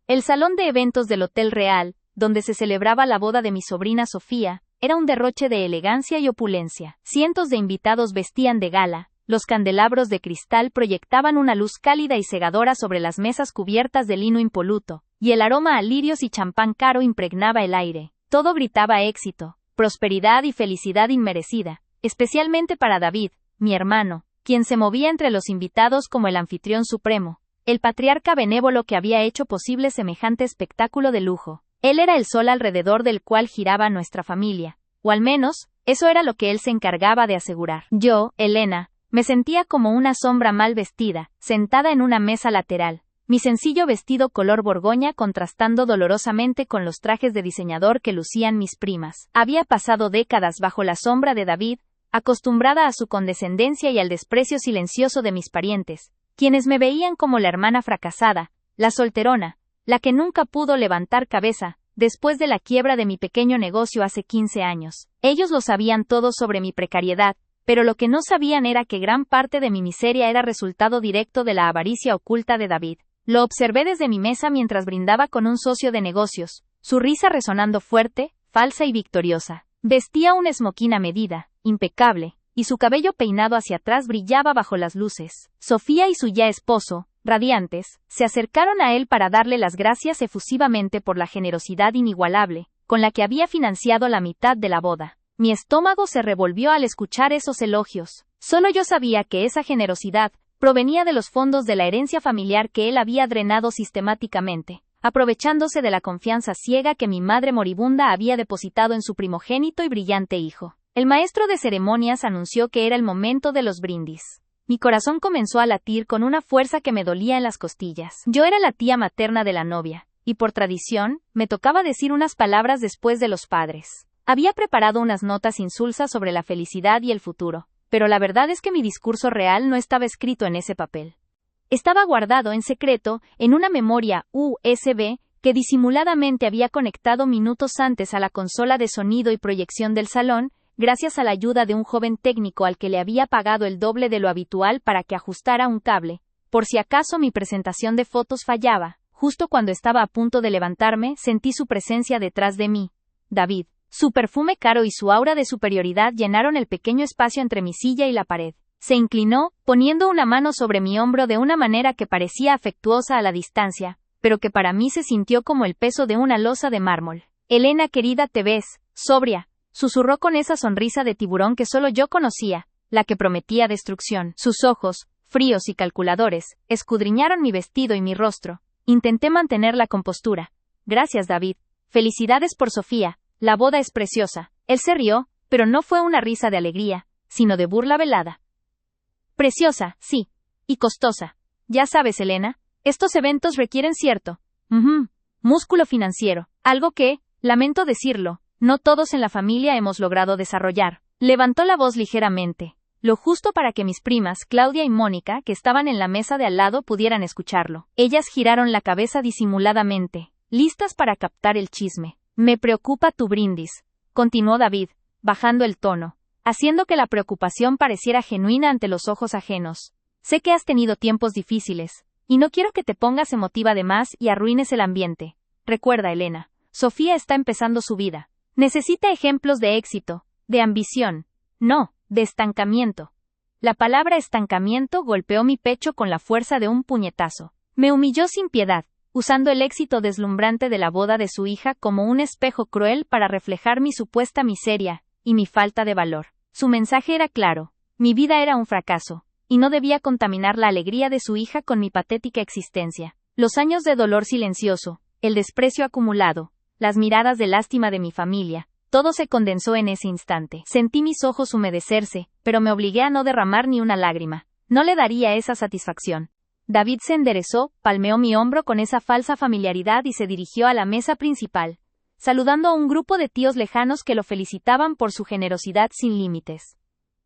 El salón de eventos del Hotel Real, donde se celebraba la boda de mi sobrina Sofía, era un derroche de elegancia y opulencia. Cientos de invitados vestían de gala, los candelabros de cristal proyectaban una luz cálida y cegadora sobre las mesas cubiertas de lino impoluto, y el aroma a lirios y champán caro impregnaba el aire. Todo gritaba éxito, prosperidad y felicidad inmerecida, especialmente para David, mi hermano, quien se movía entre los invitados como el anfitrión supremo, el patriarca benévolo que había hecho posible semejante espectáculo de lujo. Él era el sol alrededor del cual giraba nuestra familia, o al menos, eso era lo que él se encargaba de asegurar. Yo, Elena, me sentía como una sombra mal vestida, sentada en una mesa lateral, mi sencillo vestido color borgoña contrastando dolorosamente con los trajes de diseñador que lucían mis primas. Había pasado décadas bajo la sombra de David, acostumbrada a su condescendencia y al desprecio silencioso de mis parientes, quienes me veían como la hermana fracasada, la solterona, la que nunca pudo levantar cabeza, después de la quiebra de mi pequeño negocio hace 15 años. Ellos lo sabían todo sobre mi precariedad, pero lo que no sabían era que gran parte de mi miseria era resultado directo de la avaricia oculta de David. Lo observé desde mi mesa mientras brindaba con un socio de negocios, su risa resonando fuerte, falsa y victoriosa. Vestía un esmoquín a medida, impecable, y su cabello peinado hacia atrás brillaba bajo las luces. Sofía y su ya esposo, radiantes, se acercaron a él para darle las gracias efusivamente por la generosidad inigualable, con la que había financiado la mitad de la boda. Mi estómago se revolvió al escuchar esos elogios. Solo yo sabía que esa generosidad provenía de los fondos de la herencia familiar que él había drenado sistemáticamente, aprovechándose de la confianza ciega que mi madre moribunda había depositado en su primogénito y brillante hijo. El maestro de ceremonias anunció que era el momento de los brindis. Mi corazón comenzó a latir con una fuerza que me dolía en las costillas. Yo era la tía materna de la novia, y por tradición, me tocaba decir unas palabras después de los padres. Había preparado unas notas insulsas sobre la felicidad y el futuro, pero la verdad es que mi discurso real no estaba escrito en ese papel. Estaba guardado en secreto en una memoria USB que disimuladamente había conectado minutos antes a la consola de sonido y proyección del salón, gracias a la ayuda de un joven técnico al que le había pagado el doble de lo habitual para que ajustara un cable. Por si acaso mi presentación de fotos fallaba, justo cuando estaba a punto de levantarme, sentí su presencia detrás de mí. David. Su perfume caro y su aura de superioridad llenaron el pequeño espacio entre mi silla y la pared. Se inclinó, poniendo una mano sobre mi hombro de una manera que parecía afectuosa a la distancia, pero que para mí se sintió como el peso de una losa de mármol. Elena querida, te ves, sobria, susurró con esa sonrisa de tiburón que solo yo conocía, la que prometía destrucción. Sus ojos, fríos y calculadores, escudriñaron mi vestido y mi rostro. Intenté mantener la compostura. Gracias, David. Felicidades por Sofía. La boda es preciosa. Él se rió, pero no fue una risa de alegría, sino de burla velada. Preciosa, sí. Y costosa. Ya sabes, Elena, estos eventos requieren cierto músculo financiero, algo que, lamento decirlo, no todos en la familia hemos logrado desarrollar. Levantó la voz ligeramente, lo justo para que mis primas, Claudia y Mónica, que estaban en la mesa de al lado, pudieran escucharlo. Ellas giraron la cabeza disimuladamente, listas para captar el chisme. Me preocupa tu brindis, continuó David, bajando el tono, haciendo que la preocupación pareciera genuina ante los ojos ajenos. Sé que has tenido tiempos difíciles, y no quiero que te pongas emotiva de más y arruines el ambiente. Recuerda, Elena, Sofía está empezando su vida. Necesita ejemplos de éxito, de ambición, no, de estancamiento. La palabra estancamiento golpeó mi pecho con la fuerza de un puñetazo. Me humilló sin piedad, usando el éxito deslumbrante de la boda de su hija como un espejo cruel para reflejar mi supuesta miseria y mi falta de valor. Su mensaje era claro, mi vida era un fracaso, y no debía contaminar la alegría de su hija con mi patética existencia. Los años de dolor silencioso, el desprecio acumulado, las miradas de lástima de mi familia, todo se condensó en ese instante. Sentí mis ojos humedecerse, pero me obligué a no derramar ni una lágrima. No le daría esa satisfacción. David se enderezó, palmeó mi hombro con esa falsa familiaridad y se dirigió a la mesa principal, saludando a un grupo de tíos lejanos que lo felicitaban por su generosidad sin límites.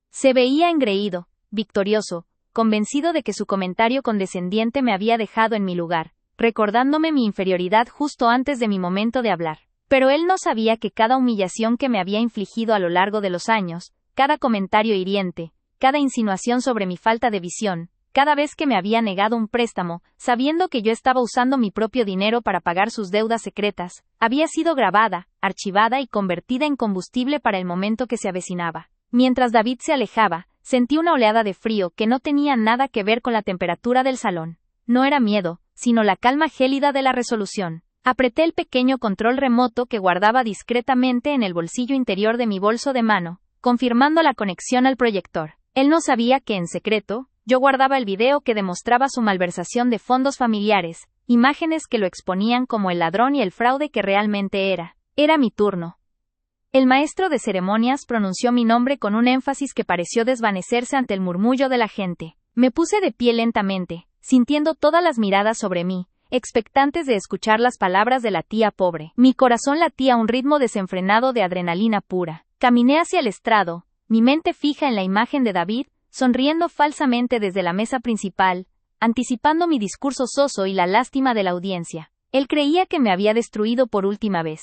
Se veía engreído, victorioso, convencido de que su comentario condescendiente me había dejado en mi lugar, recordándome mi inferioridad justo antes de mi momento de hablar. Pero él no sabía que cada humillación que me había infligido a lo largo de los años, cada comentario hiriente, cada insinuación sobre mi falta de visión, cada vez que me había negado un préstamo, sabiendo que yo estaba usando mi propio dinero para pagar sus deudas secretas, había sido grabada, archivada y convertida en combustible para el momento que se avecinaba. Mientras David se alejaba, sentí una oleada de frío que no tenía nada que ver con la temperatura del salón. No era miedo, sino la calma gélida de la resolución. Apreté el pequeño control remoto que guardaba discretamente en el bolsillo interior de mi bolso de mano, confirmando la conexión al proyector. Él no sabía que, en secreto, yo guardaba el video que demostraba su malversación de fondos familiares, imágenes que lo exponían como el ladrón y el fraude que realmente era. Era mi turno. El maestro de ceremonias pronunció mi nombre con un énfasis que pareció desvanecerse ante el murmullo de la gente. Me puse de pie lentamente, sintiendo todas las miradas sobre mí, expectantes de escuchar las palabras de la tía pobre. Mi corazón latía a un ritmo desenfrenado de adrenalina pura. Caminé hacia el estrado, mi mente fija en la imagen de David, sonriendo falsamente desde la mesa principal, anticipando mi discurso soso y la lástima de la audiencia. Él creía que me había destruido por última vez.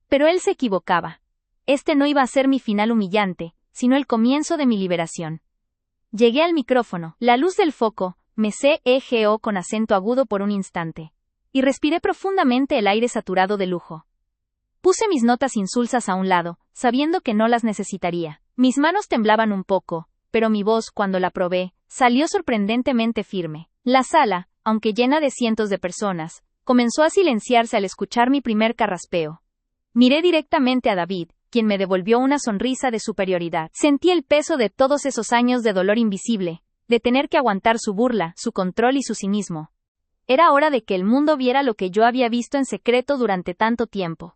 Pero él se equivocaba. Este no iba a ser mi final humillante, sino el comienzo de mi liberación. Llegué al micrófono, la luz del foco, me CEGO con acento agudo por un instante. Y respiré profundamente el aire saturado de lujo. Puse mis notas insulsas a un lado, sabiendo que no las necesitaría. Mis manos temblaban un poco, pero mi voz, cuando la probé, salió sorprendentemente firme. La sala, aunque llena de cientos de personas, comenzó a silenciarse al escuchar mi primer carraspeo. Miré directamente a David, quien me devolvió una sonrisa de superioridad. Sentí el peso de todos esos años de dolor invisible, de tener que aguantar su burla, su control y su cinismo. Era hora de que el mundo viera lo que yo había visto en secreto durante tanto tiempo.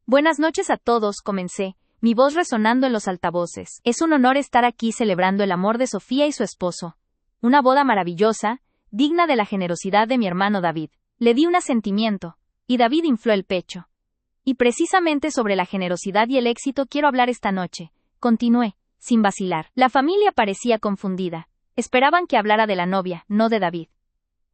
Buenas noches a todos, comencé, mi voz resonando en los altavoces. Es un honor estar aquí celebrando el amor de Sofía y su esposo. Una boda maravillosa, digna de la generosidad de mi hermano David. Le di un asentimiento, y David infló el pecho. Y precisamente sobre la generosidad y el éxito quiero hablar esta noche, continué, sin vacilar. La familia parecía confundida. Esperaban que hablara de la novia, no de David.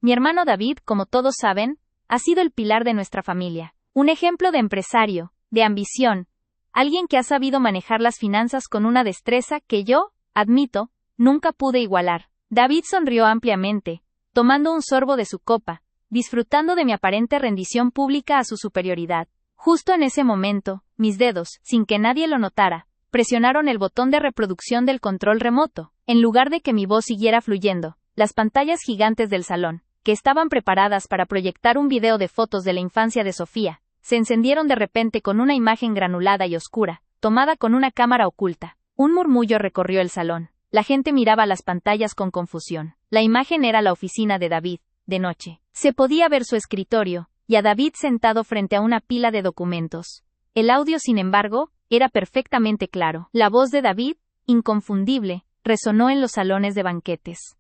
Mi hermano David, como todos saben, ha sido el pilar de nuestra familia. Un ejemplo de empresario, de ambición, alguien que ha sabido manejar las finanzas con una destreza que yo, admito, nunca pude igualar. David sonrió ampliamente, tomando un sorbo de su copa, disfrutando de mi aparente rendición pública a su superioridad. Justo en ese momento, mis dedos, sin que nadie lo notara, presionaron el botón de reproducción del control remoto. En lugar de que mi voz siguiera fluyendo, las pantallas gigantes del salón, que estaban preparadas para proyectar un video de fotos de la infancia de Sofía, se encendieron de repente con una imagen granulada y oscura, tomada con una cámara oculta. Un murmullo recorrió el salón. La gente miraba las pantallas con confusión. La imagen era la oficina de David, de noche. Se podía ver su escritorio, y a David sentado frente a una pila de documentos. El audio, sin embargo, era perfectamente claro. La voz de David, inconfundible, resonó en los salones de banquetes.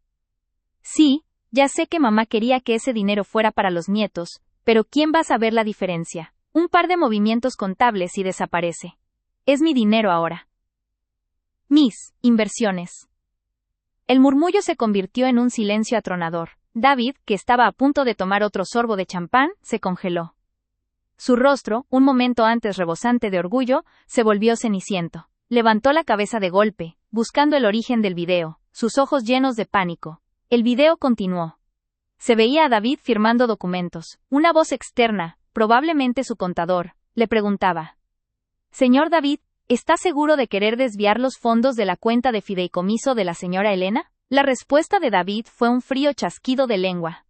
Sí, ya sé que mamá quería que ese dinero fuera para los nietos, pero ¿quién va a saber la diferencia? Un par de movimientos contables y desaparece. Es mi dinero ahora. Mis inversiones. El murmullo se convirtió en un silencio atronador. David, que estaba a punto de tomar otro sorbo de champán, se congeló. Su rostro, un momento antes rebosante de orgullo, se volvió ceniciento. Levantó la cabeza de golpe, buscando el origen del video, sus ojos llenos de pánico. El video continuó. Se veía a David firmando documentos. Una voz externa, probablemente su contador, le preguntaba: «Señor David, ¿está seguro de querer desviar los fondos de la cuenta de fideicomiso de la señora Elena?» La respuesta de David fue un frío chasquido de lengua.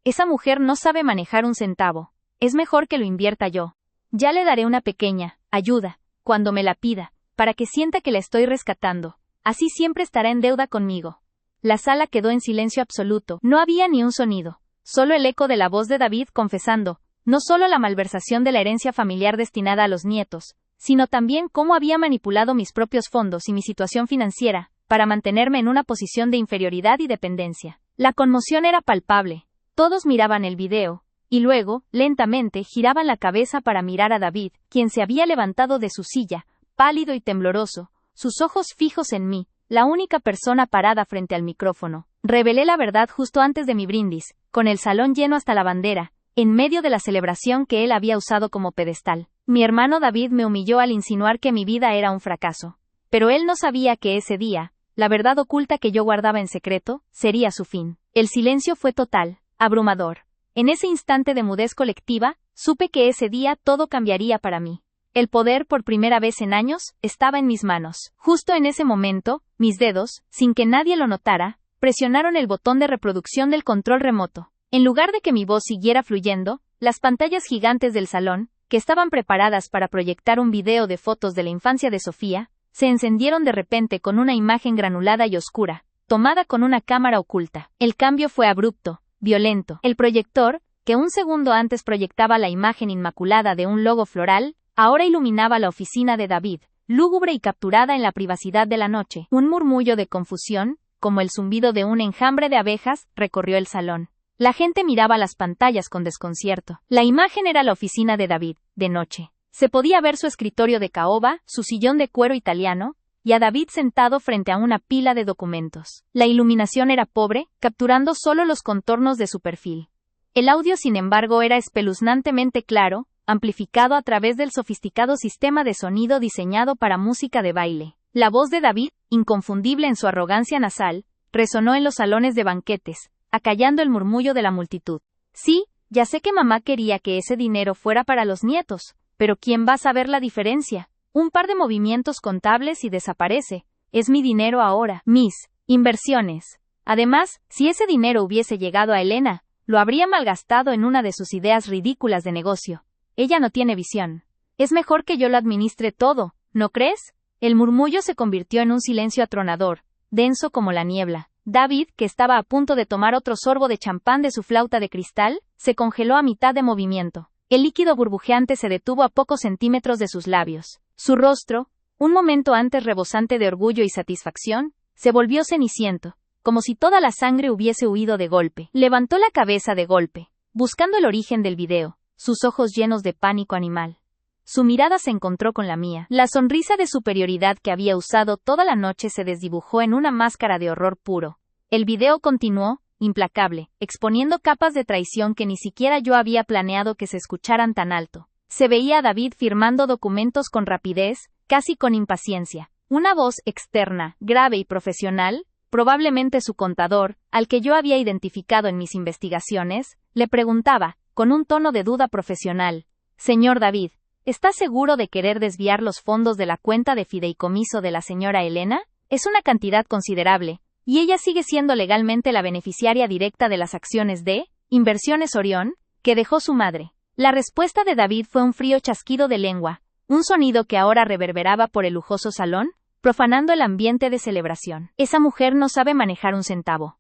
«Esa mujer no sabe manejar un centavo. Es mejor que lo invierta yo. Ya le daré una pequeña ayuda, cuando me la pida, para que sienta que la estoy rescatando. Así siempre estará en deuda conmigo». La sala quedó en silencio absoluto. No había ni un sonido, solo el eco de la voz de David confesando, no solo la malversación de la herencia familiar destinada a los nietos, sino también cómo había manipulado mis propios fondos y mi situación financiera, para mantenerme en una posición de inferioridad y dependencia. La conmoción era palpable. Todos miraban el video, y luego, lentamente, giraban la cabeza para mirar a David, quien se había levantado de su silla, pálido y tembloroso, sus ojos fijos en mí, la única persona parada frente al micrófono. Revelé la verdad justo antes de mi brindis, con el salón lleno hasta la bandera, en medio de la celebración que él había usado como pedestal. Mi hermano David me humilló al insinuar que mi vida era un fracaso. Pero él no sabía que ese día, la verdad oculta que yo guardaba en secreto, sería su fin. El silencio fue total, abrumador. En ese instante de mudez colectiva, supe que ese día todo cambiaría para mí. El poder, por primera vez en años, estaba en mis manos. Justo en ese momento, mis dedos, sin que nadie lo notara, presionaron el botón de reproducción del control remoto. En lugar de que mi voz siguiera fluyendo, las pantallas gigantes del salón, que estaban preparadas para proyectar un video de fotos de la infancia de Sofía, se encendieron de repente con una imagen granulada y oscura, tomada con una cámara oculta. El cambio fue abrupto, violento. El proyector, que un segundo antes proyectaba la imagen inmaculada de un logo floral, ahora iluminaba la oficina de David, lúgubre y capturada en la privacidad de la noche. Un murmullo de confusión, como el zumbido de un enjambre de abejas, recorrió el salón. La gente miraba las pantallas con desconcierto. La imagen era la oficina de David, de noche. Se podía ver su escritorio de caoba, su sillón de cuero italiano, y a David sentado frente a una pila de documentos. La iluminación era pobre, capturando solo los contornos de su perfil. El audio, sin embargo, era espeluznantemente claro, amplificado a través del sofisticado sistema de sonido diseñado para música de baile. La voz de David, inconfundible en su arrogancia nasal, resonó en los salones de banquetes, acallando el murmullo de la multitud. Sí, ya sé que mamá quería que ese dinero fuera para los nietos, pero ¿quién va a saber la diferencia? Un par de movimientos contables y desaparece. Es mi dinero ahora, mis inversiones. Además, si ese dinero hubiese llegado a Elena, lo habría malgastado en una de sus ideas ridículas de negocio. Ella no tiene visión. Es mejor que yo lo administre todo, ¿no crees? El murmullo se convirtió en un silencio atronador, denso como la niebla. David, que estaba a punto de tomar otro sorbo de champán de su flauta de cristal, se congeló a mitad de movimiento. El líquido burbujeante se detuvo a pocos centímetros de sus labios. Su rostro, un momento antes rebosante de orgullo y satisfacción, se volvió ceniciento, como si toda la sangre hubiese huido de golpe. Levantó la cabeza de golpe, buscando el origen del video, sus ojos llenos de pánico animal. Su mirada se encontró con la mía. La sonrisa de superioridad que había usado toda la noche se desdibujó en una máscara de horror puro. El video continuó, implacable, exponiendo capas de traición que ni siquiera yo había planeado que se escucharan tan alto. Se veía a David firmando documentos con rapidez, casi con impaciencia. Una voz externa, grave y profesional, probablemente su contador, al que yo había identificado en mis investigaciones, le preguntaba, con un tono de duda profesional: «Señor David, ¿está seguro de querer desviar los fondos de la cuenta de fideicomiso de la señora Elena? Es una cantidad considerable, y ella sigue siendo legalmente la beneficiaria directa de las acciones de Inversiones Orión, que dejó su madre». La respuesta de David fue un frío chasquido de lengua, un sonido que ahora reverberaba por el lujoso salón, profanando el ambiente de celebración. «Esa mujer no sabe manejar un centavo.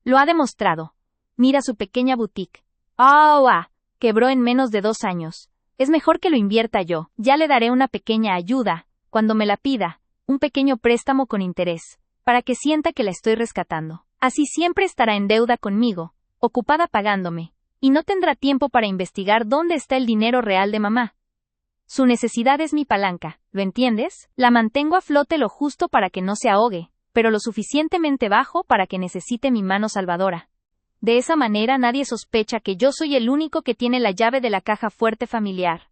Lo ha demostrado. Mira su pequeña boutique. Quebró en menos de 2 años. Es mejor que lo invierta yo. Ya le daré una pequeña ayuda, cuando me la pida, un pequeño préstamo con interés, para que sienta que la estoy rescatando. Así siempre estará en deuda conmigo, ocupada pagándome, y no tendrá tiempo para investigar dónde está el dinero real de mamá. Su necesidad es mi palanca, ¿lo entiendes? La mantengo a flote lo justo para que no se ahogue, pero lo suficientemente bajo para que necesite mi mano salvadora. De esa manera nadie sospecha que yo soy el único que tiene la llave de la caja fuerte familiar».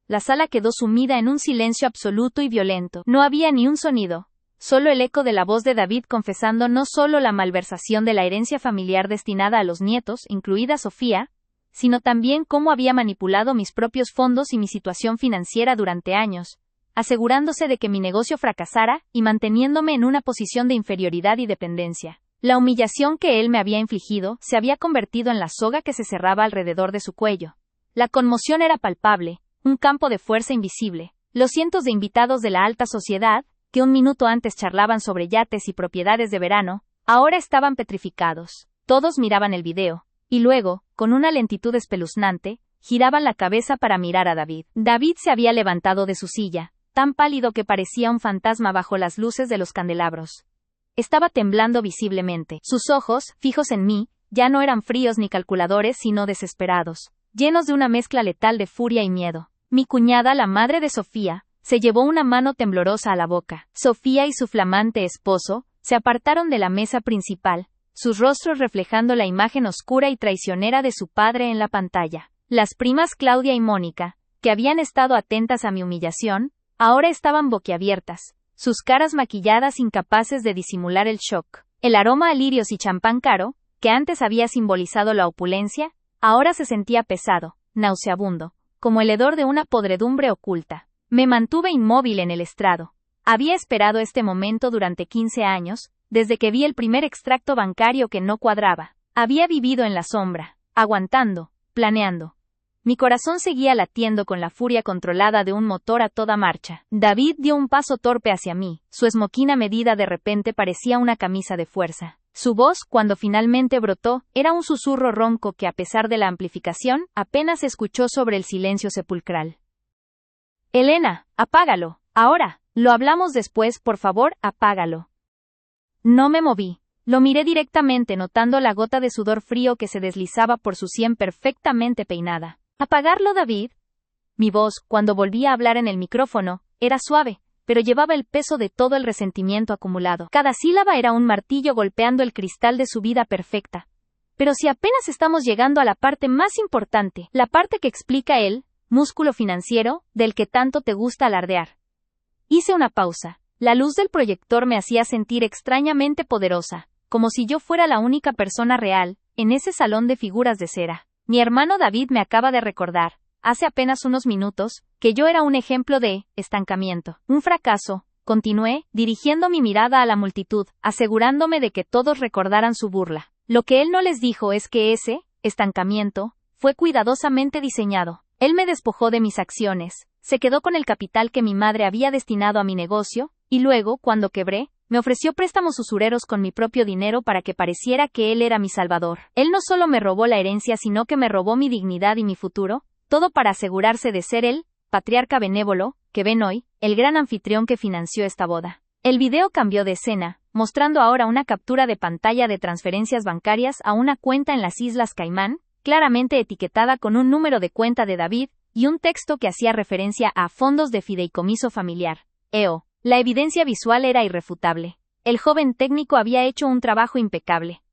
La sala quedó sumida en un silencio absoluto y violento. No había ni un sonido, solo el eco de la voz de David confesando no solo la malversación de la herencia familiar destinada a los nietos, incluida Sofía, sino también cómo había manipulado mis propios fondos y mi situación financiera durante años, asegurándose de que mi negocio fracasara y manteniéndome en una posición de inferioridad y dependencia. La humillación que él me había infligido se había convertido en la soga que se cerraba alrededor de su cuello. La conmoción era palpable, un campo de fuerza invisible. Los cientos de invitados de la alta sociedad, que un minuto antes charlaban sobre yates y propiedades de verano, ahora estaban petrificados. Todos miraban el video, y luego, con una lentitud espeluznante, giraban la cabeza para mirar a David. David se había levantado de su silla, tan pálido que parecía un fantasma bajo las luces de los candelabros. Estaba temblando visiblemente. Sus ojos, fijos en mí, ya no eran fríos ni calculadores sino desesperados, llenos de una mezcla letal de furia y miedo. Mi cuñada, la madre de Sofía, se llevó una mano temblorosa a la boca. Sofía y su flamante esposo se apartaron de la mesa principal, sus rostros reflejando la imagen oscura y traicionera de su padre en la pantalla. Las primas Claudia y Mónica, que habían estado atentas a mi humillación, ahora estaban boquiabiertas, sus caras maquilladas incapaces de disimular el shock. El aroma a lirios y champán caro, que antes había simbolizado la opulencia, ahora se sentía pesado, nauseabundo, como el hedor de una podredumbre oculta. Me mantuve inmóvil en el estrado. Había esperado este momento durante 15 años, desde que vi el primer extracto bancario que no cuadraba. Había vivido en la sombra, aguantando, planeando. Mi corazón seguía latiendo con la furia controlada de un motor a toda marcha. David dio un paso torpe hacia mí, su esmoquina medida de repente parecía una camisa de fuerza. Su voz, cuando finalmente brotó, era un susurro ronco que a pesar de la amplificación, apenas se escuchó sobre el silencio sepulcral. Elena, apágalo, ahora, lo hablamos después, por favor, apágalo. No me moví. Lo miré directamente notando la gota de sudor frío que se deslizaba por su sien perfectamente peinada. ¿Apagarlo, David? Mi voz, cuando volví a hablar en el micrófono, era suave, pero llevaba el peso de todo el resentimiento acumulado. Cada sílaba era un martillo golpeando el cristal de su vida perfecta. Pero si apenas estamos llegando a la parte más importante, la parte que explica el músculo financiero, del que tanto te gusta alardear. Hice una pausa. La luz del proyector me hacía sentir extrañamente poderosa, como si yo fuera la única persona real, en ese salón de figuras de cera. Mi hermano David me acaba de recordar, hace apenas unos minutos, que yo era un ejemplo de estancamiento. Un fracaso, continué, dirigiendo mi mirada a la multitud, asegurándome de que todos recordaran su burla. Lo que él no les dijo es que ese estancamiento fue cuidadosamente diseñado. Él me despojó de mis acciones, se quedó con el capital que mi madre había destinado a mi negocio, y luego, cuando quebré, me ofreció préstamos usureros con mi propio dinero para que pareciera que él era mi salvador. Él no solo me robó la herencia, sino que me robó mi dignidad y mi futuro, todo para asegurarse de ser el patriarca benévolo, que ven hoy, el gran anfitrión que financió esta boda. El video cambió de escena, mostrando ahora una captura de pantalla de transferencias bancarias a una cuenta en las Islas Caimán, claramente etiquetada con un número de cuenta de David, y un texto que hacía referencia a fondos de fideicomiso familiar, EO. La evidencia visual era irrefutable. El joven técnico había hecho un trabajo impecable.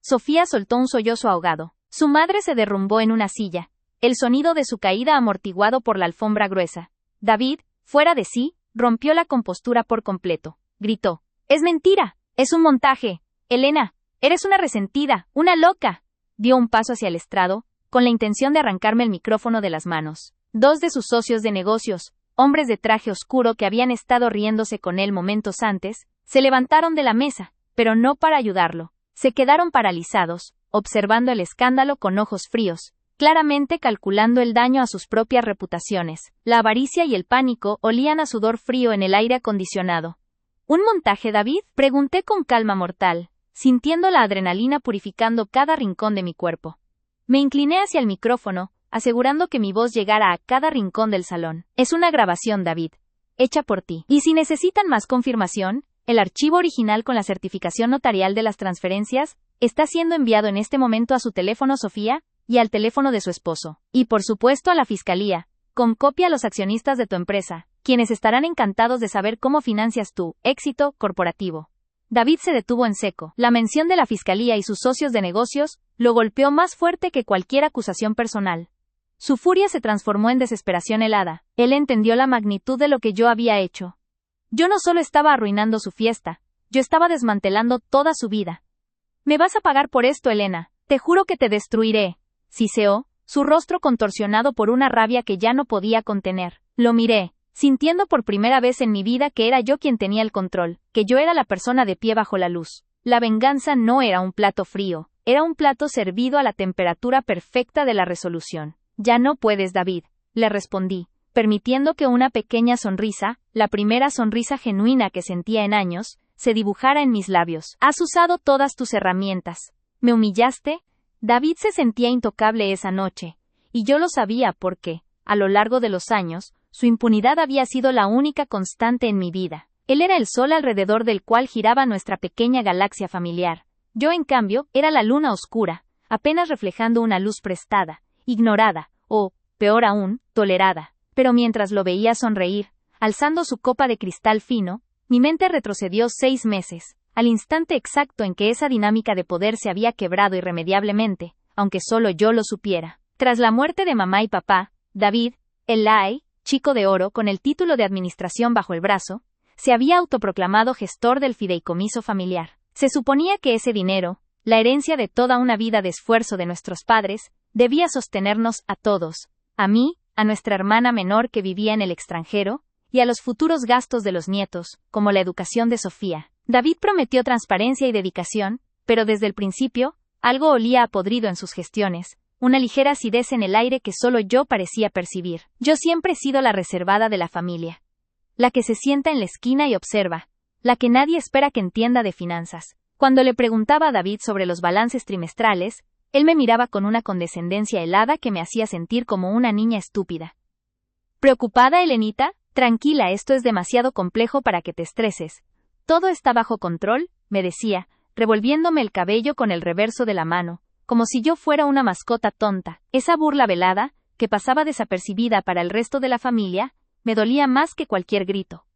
Sofía soltó un sollozo ahogado. Su madre se derrumbó en una silla, el sonido de su caída amortiguado por la alfombra gruesa. David, fuera de sí, rompió la compostura por completo. Gritó. «¡Es mentira! ¡Es un montaje! Elena, eres una resentida, una loca». Dio un paso hacia el estrado, con la intención de arrancarme el micrófono de las manos. Dos de sus socios de negocios, hombres de traje oscuro que habían estado riéndose con él momentos antes, se levantaron de la mesa, pero no para ayudarlo. Se quedaron paralizados, observando el escándalo con ojos fríos, claramente calculando el daño a sus propias reputaciones. La avaricia y el pánico olían a sudor frío en el aire acondicionado. ¿Un montaje, David?, pregunté con calma mortal, sintiendo la adrenalina purificando cada rincón de mi cuerpo. Me incliné hacia el micrófono, asegurando que mi voz llegara a cada rincón del salón. Es una grabación, David, hecha por ti. Y si necesitan más confirmación, el archivo original con la certificación notarial de las transferencias está siendo enviado en este momento a su teléfono, Sofía, y al teléfono de su esposo. Y por supuesto a la fiscalía, con copia a los accionistas de tu empresa, quienes estarán encantados de saber cómo financias tu éxito corporativo. David se detuvo en seco. La mención de la fiscalía y sus socios de negocios lo golpeó más fuerte que cualquier acusación personal. Su furia se transformó en desesperación helada. Él entendió la magnitud de lo que yo había hecho. Yo no solo estaba arruinando su fiesta, yo estaba desmantelando toda su vida. «Me vas a pagar por esto, Elena. Te juro que te destruiré», siseó, su rostro contorsionado por una rabia que ya no podía contener. Lo miré, sintiendo por primera vez en mi vida que era yo quien tenía el control, que yo era la persona de pie bajo la luz. La venganza no era un plato frío, era un plato servido a la temperatura perfecta de la resolución. «Ya no puedes, David», le respondí, permitiendo que una pequeña sonrisa, la primera sonrisa genuina que sentía en años, se dibujara en mis labios. «Has usado todas tus herramientas. ¿Me humillaste?». David se sentía intocable esa noche, y yo lo sabía porque, a lo largo de los años, su impunidad había sido la única constante en mi vida. Él era el sol alrededor del cual giraba nuestra pequeña galaxia familiar. Yo, en cambio, era la luna oscura, apenas reflejando una luz prestada, ignorada, o, peor aún, tolerada. Pero mientras lo veía sonreír, alzando su copa de cristal fino, mi mente retrocedió 6 meses, al instante exacto en que esa dinámica de poder se había quebrado irremediablemente, aunque solo yo lo supiera. Tras la muerte de mamá y papá, David, el chico de oro con el título de administración bajo el brazo, se había autoproclamado gestor del fideicomiso familiar. Se suponía que ese dinero, la herencia de toda una vida de esfuerzo de nuestros padres, debía sostenernos a todos, a mí, a nuestra hermana menor que vivía en el extranjero, y a los futuros gastos de los nietos, como la educación de Sofía. David prometió transparencia y dedicación, pero desde el principio, algo olía a podrido en sus gestiones, una ligera acidez en el aire que solo yo parecía percibir. Yo siempre he sido la reservada de la familia, la que se sienta en la esquina y observa, la que nadie espera que entienda de finanzas. Cuando le preguntaba a David sobre los balances trimestrales, él me miraba con una condescendencia helada que me hacía sentir como una niña estúpida. ¿Preocupada, Elenita? Tranquila, esto es demasiado complejo para que te estreses. Todo está bajo control, me decía, revolviéndome el cabello con el reverso de la mano, como si yo fuera una mascota tonta. Esa burla velada, que pasaba desapercibida para el resto de la familia, me dolía más que cualquier grito.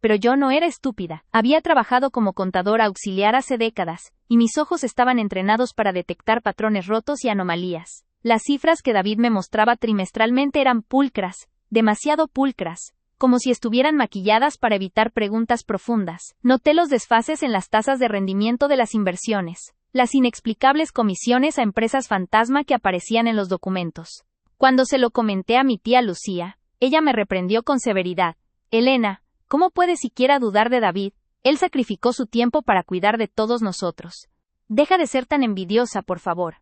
Pero yo no era estúpida. Había trabajado como contadora auxiliar hace décadas, y mis ojos estaban entrenados para detectar patrones rotos y anomalías. Las cifras que David me mostraba trimestralmente eran pulcras, demasiado pulcras, como si estuvieran maquilladas para evitar preguntas profundas. Noté los desfases en las tasas de rendimiento de las inversiones, las inexplicables comisiones a empresas fantasma que aparecían en los documentos. Cuando se lo comenté a mi tía Lucía, ella me reprendió con severidad. Elena, ¿cómo puedes siquiera dudar de David? Él sacrificó su tiempo para cuidar de todos nosotros. Deja de ser tan envidiosa, por favor.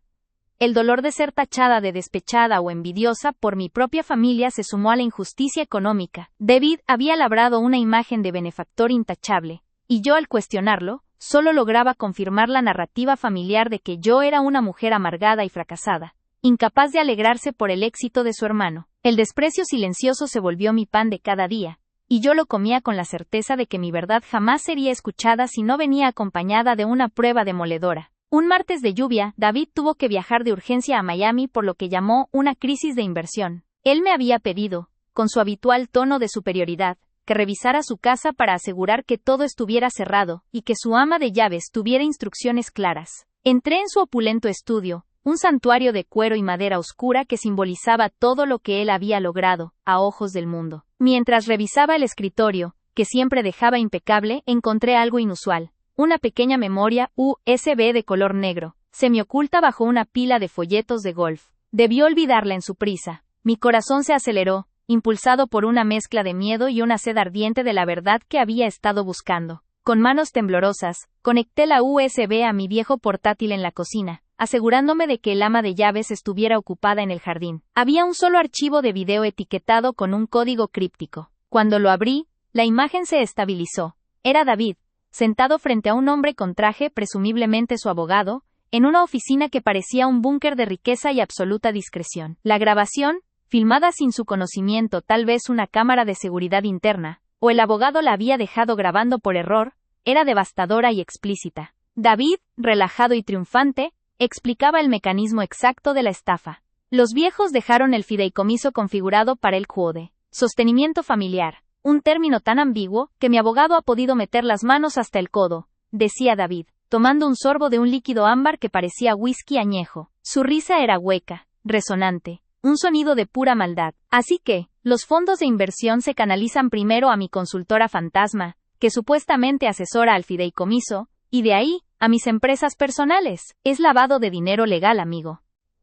El dolor de ser tachada de despechada o envidiosa por mi propia familia se sumó a la injusticia económica. David había labrado una imagen de benefactor intachable, y yo al cuestionarlo, solo lograba confirmar la narrativa familiar de que yo era una mujer amargada y fracasada, incapaz de alegrarse por el éxito de su hermano. El desprecio silencioso se volvió mi pan de cada día, y yo lo comía con la certeza de que mi verdad jamás sería escuchada si no venía acompañada de una prueba demoledora. Un martes de lluvia, David tuvo que viajar de urgencia a Miami por lo que llamó una crisis de inversión. Él me había pedido, con su habitual tono de superioridad, que revisara su casa para asegurar que todo estuviera cerrado y que su ama de llaves tuviera instrucciones claras. Entré en su opulento estudio, un santuario de cuero y madera oscura que simbolizaba todo lo que él había logrado, a ojos del mundo. Mientras revisaba el escritorio, que siempre dejaba impecable, encontré algo inusual. Una pequeña memoria USB de color negro, semioculta bajo una pila de folletos de golf. Debió olvidarla en su prisa. Mi corazón se aceleró, impulsado por una mezcla de miedo y una sed ardiente de la verdad que había estado buscando. Con manos temblorosas, conecté la USB a mi viejo portátil en la cocina, asegurándome de que el ama de llaves estuviera ocupada en el jardín. Había un solo archivo de video etiquetado con un código críptico. Cuando lo abrí, la imagen se estabilizó. Era David, sentado frente a un hombre con traje, presumiblemente su abogado, en una oficina que parecía un búnker de riqueza y absoluta discreción. La grabación, filmada sin su conocimiento, tal vez una cámara de seguridad interna, o el abogado la había dejado grabando por error, era devastadora y explícita. David, relajado y triunfante, explicaba el mecanismo exacto de la estafa. Los viejos dejaron el fideicomiso configurado para el QODE, sostenimiento familiar. Un término tan ambiguo, que mi abogado ha podido meter las manos hasta el codo, decía David, tomando un sorbo de un líquido ámbar que parecía whisky añejo. Su risa era hueca, resonante, un sonido de pura maldad. Así que, los fondos de inversión se canalizan primero a mi consultora fantasma, que supuestamente asesora al fideicomiso, y de ahí, a mis empresas personales. Es lavado de dinero legal, amigo.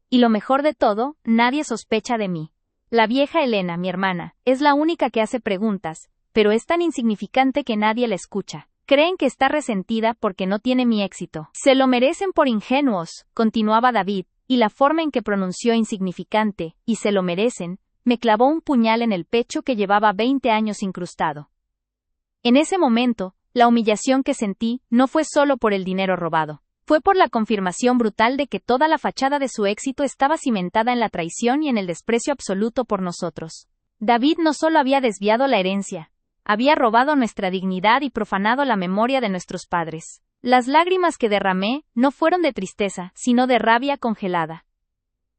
Y lo mejor de todo, nadie sospecha de mí. La vieja Elena, mi hermana, es la única que hace preguntas, pero es tan insignificante que nadie la escucha. Creen que está resentida porque no tiene mi éxito. Se lo merecen por ingenuos, continuaba David, y la forma en que pronunció insignificante, y se lo merecen, me clavó un puñal en el pecho que llevaba 20 años incrustado. En ese momento, la humillación que sentí no fue solo por el dinero robado. Fue por la confirmación brutal de que toda la fachada de su éxito estaba cimentada en la traición y en el desprecio absoluto por nosotros. David no solo había desviado la herencia, había robado nuestra dignidad y profanado la memoria de nuestros padres. Las lágrimas que derramé no fueron de tristeza, sino de rabia congelada.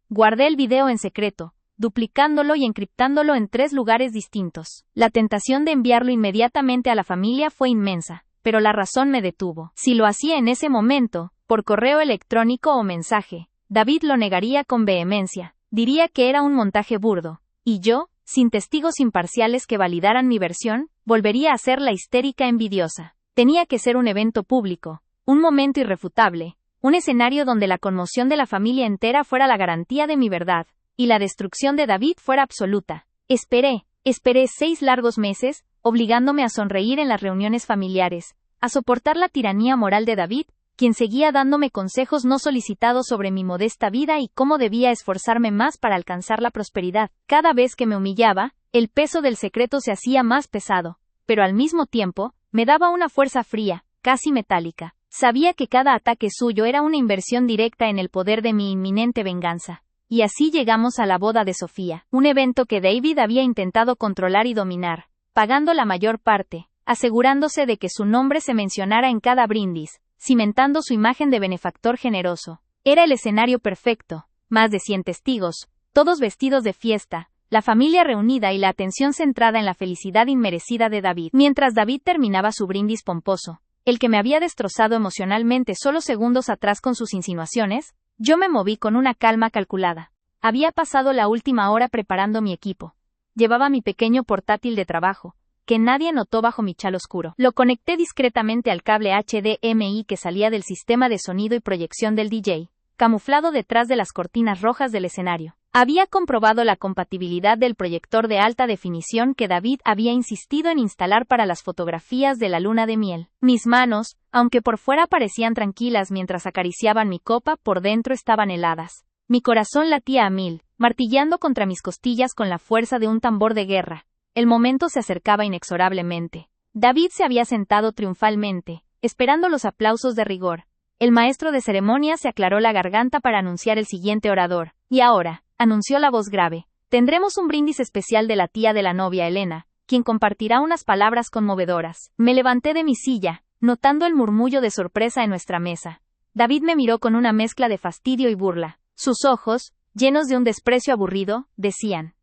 Guardé el video en secreto, duplicándolo y encriptándolo en 3 lugares distintos. La tentación de enviarlo inmediatamente a la familia fue inmensa, pero la razón me detuvo. Si lo hacía en ese momento, por correo electrónico o mensaje, David lo negaría con vehemencia, diría que era un montaje burdo, y yo, sin testigos imparciales que validaran mi versión, volvería a ser la histérica envidiosa. Tenía que ser un evento público, un momento irrefutable, un escenario donde la conmoción de la familia entera fuera la garantía de mi verdad, y la destrucción de David fuera absoluta. Esperé 6 largos meses, obligándome a sonreír en las reuniones familiares, a soportar la tiranía moral de David, quien seguía dándome consejos no solicitados sobre mi modesta vida y cómo debía esforzarme más para alcanzar la prosperidad. Cada vez que me humillaba, el peso del secreto se hacía más pesado, pero al mismo tiempo, me daba una fuerza fría, casi metálica. Sabía que cada ataque suyo era una inversión directa en el poder de mi inminente venganza. Y así llegamos a la boda de Sofía, un evento que David había intentado controlar y dominar, pagando la mayor parte, asegurándose de que su nombre se mencionara en cada brindis, cimentando su imagen de benefactor generoso. Era el escenario perfecto, más de 100 testigos, todos vestidos de fiesta, la familia reunida y la atención centrada en la felicidad inmerecida de David. Mientras David terminaba su brindis pomposo, el que me había destrozado emocionalmente solo segundos atrás con sus insinuaciones, yo me moví con una calma calculada. Había pasado la última hora preparando mi equipo. Llevaba mi pequeño portátil de trabajo, que nadie notó bajo mi chal oscuro. Lo conecté discretamente al cable HDMI que salía del sistema de sonido y proyección del DJ, camuflado detrás de las cortinas rojas del escenario. Había comprobado la compatibilidad del proyector de alta definición que David había insistido en instalar para las fotografías de la luna de miel. Mis manos, aunque por fuera parecían tranquilas mientras acariciaban mi copa, por dentro estaban heladas. Mi corazón latía a 1000, martilleando contra mis costillas con la fuerza de un tambor de guerra. El momento se acercaba inexorablemente. David se había sentado triunfalmente, esperando los aplausos de rigor. El maestro de ceremonias se aclaró la garganta para anunciar el siguiente orador. Y ahora, anunció la voz grave, tendremos un brindis especial de la tía de la novia Elena, quien compartirá unas palabras conmovedoras. Me levanté de mi silla, notando el murmullo de sorpresa en nuestra mesa. David me miró con una mezcla de fastidio y burla. Sus ojos, llenos de un desprecio aburrido, decían: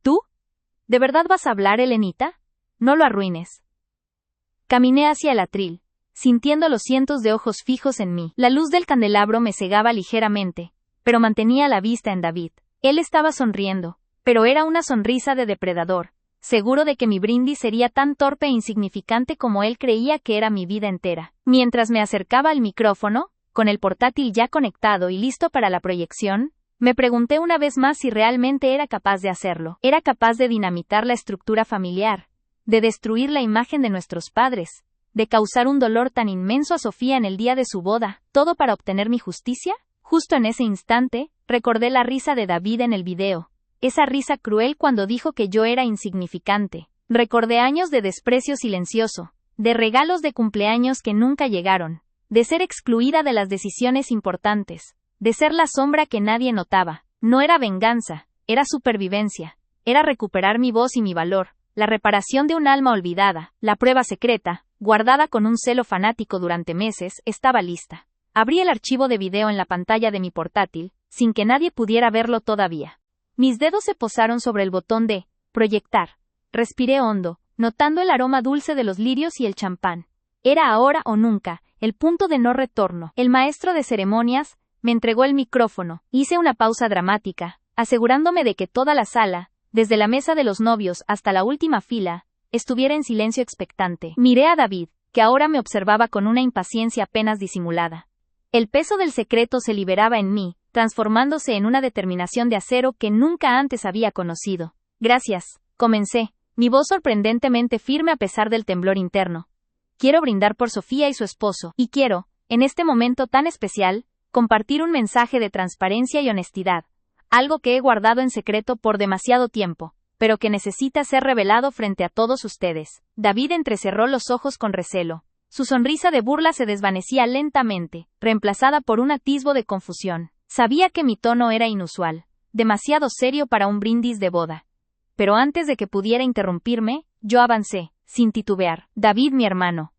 ¿Tú? ¿De verdad vas a hablar, Elenita? No lo arruines. Caminé hacia el atril, sintiendo los cientos de ojos fijos en mí. La luz del candelabro me cegaba ligeramente, pero mantenía la vista en David. Él estaba sonriendo, pero era una sonrisa de depredador, seguro de que mi brindis sería tan torpe e insignificante como él creía que era mi vida entera. Mientras me acercaba al micrófono, con el portátil ya conectado y listo para la proyección, me pregunté una vez más si realmente era capaz de hacerlo. Era capaz de dinamitar la estructura familiar, de destruir la imagen de nuestros padres, de causar un dolor tan inmenso a Sofía en el día de su boda, ¿todo para obtener mi justicia? Justo en ese instante, recordé la risa de David en el video, esa risa cruel cuando dijo que yo era insignificante. Recordé años de desprecio silencioso, de regalos de cumpleaños que nunca llegaron, de ser excluida de las decisiones importantes, de ser la sombra que nadie notaba. No era venganza, era supervivencia, era recuperar mi voz y mi valor, la reparación de un alma olvidada. La prueba secreta, guardada con un celo fanático durante meses, estaba lista. Abrí el archivo de video en la pantalla de mi portátil, sin que nadie pudiera verlo todavía. Mis dedos se posaron sobre el botón de proyectar. Respiré hondo, notando el aroma dulce de los lirios y el champán. Era ahora o nunca, el punto de no retorno. El maestro de ceremonias me entregó el micrófono. Hice una pausa dramática, asegurándome de que toda la sala, desde la mesa de los novios hasta la última fila, estuviera en silencio expectante. Miré a David, que ahora me observaba con una impaciencia apenas disimulada. El peso del secreto se liberaba en mí, transformándose en una determinación de acero que nunca antes había conocido. Gracias, comencé, mi voz sorprendentemente firme a pesar del temblor interno. Quiero brindar por Sofía y su esposo, y quiero, en este momento tan especial, compartir un mensaje de transparencia y honestidad, algo que he guardado en secreto por demasiado tiempo, pero que necesita ser revelado frente a todos ustedes. David entrecerró los ojos con recelo. Su sonrisa de burla se desvanecía lentamente, reemplazada por un atisbo de confusión. Sabía que mi tono era inusual, demasiado serio para un brindis de boda. Pero antes de que pudiera interrumpirme, yo avancé, sin titubear. David, mi hermano.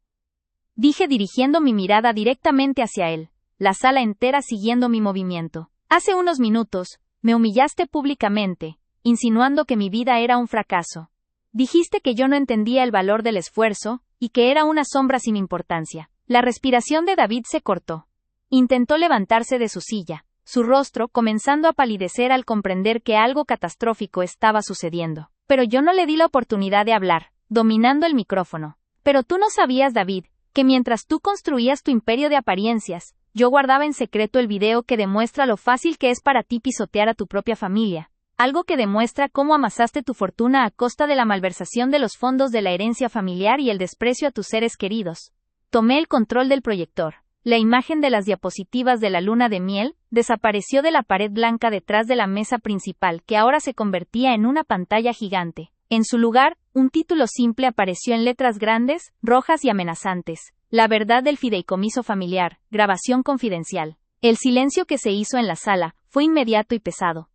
Dije dirigiendo mi mirada directamente hacia él, la sala entera siguiendo mi movimiento. Hace unos minutos, me humillaste públicamente, insinuando que mi vida era un fracaso. Dijiste que yo no entendía el valor del esfuerzo, y que era una sombra sin importancia. La respiración de David se cortó. Intentó levantarse de su silla, su rostro comenzando a palidecer al comprender que algo catastrófico estaba sucediendo. Pero yo no le di la oportunidad de hablar, dominando el micrófono. Pero tú no sabías, David, que mientras tú construías tu imperio de apariencias, yo guardaba en secreto el video que demuestra lo fácil que es para ti pisotear a tu propia familia. Algo que demuestra cómo amasaste tu fortuna a costa de la malversación de los fondos de la herencia familiar y el desprecio a tus seres queridos. Tomé el control del proyector. La imagen de las diapositivas de la luna de miel desapareció de la pared blanca detrás de la mesa principal, que ahora se convertía en una pantalla gigante. En su lugar, un título simple apareció en letras grandes, rojas y amenazantes. La verdad del fideicomiso familiar, grabación confidencial. El silencio que se hizo en la sala fue inmediato y pesado.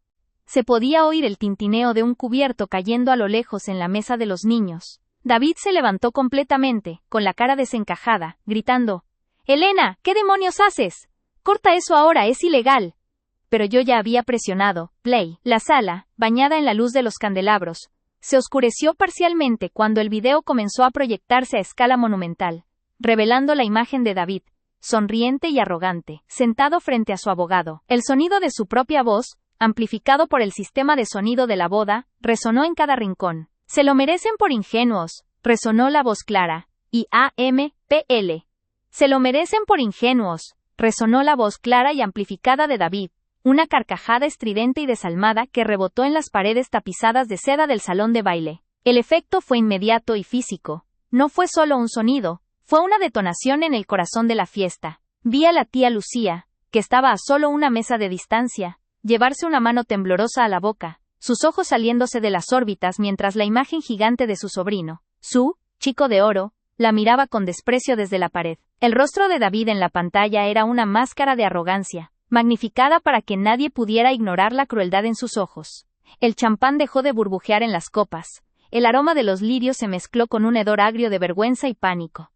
Se podía oír el tintineo de un cubierto cayendo a lo lejos en la mesa de los niños. David se levantó completamente, con la cara desencajada, gritando: «Elena, ¿qué demonios haces? Corta eso ahora, es ilegal». Pero yo ya había presionado play. La sala, bañada en la luz de los candelabros, se oscureció parcialmente cuando el video comenzó a proyectarse a escala monumental, revelando la imagen de David, sonriente y arrogante, sentado frente a su abogado. El sonido de su propia voz, amplificado por el sistema de sonido de la boda, resonó en cada rincón. «Se lo merecen por ingenuos», resonó la voz clara, y AMPL. «Se lo merecen por ingenuos», resonó la voz clara y amplificada de David, una carcajada estridente y desalmada que rebotó en las paredes tapizadas de seda del salón de baile. El efecto fue inmediato y físico. No fue solo un sonido, fue una detonación en el corazón de la fiesta. Vi a la tía Lucía, que estaba a solo una mesa de distancia, llevarse una mano temblorosa a la boca, sus ojos saliéndose de las órbitas mientras la imagen gigante de su sobrino, su chico de oro, la miraba con desprecio desde la pared. El rostro de David en la pantalla era una máscara de arrogancia, magnificada para que nadie pudiera ignorar la crueldad en sus ojos. El champán dejó de burbujear en las copas. El aroma de los lirios se mezcló con un hedor agrio de vergüenza y pánico.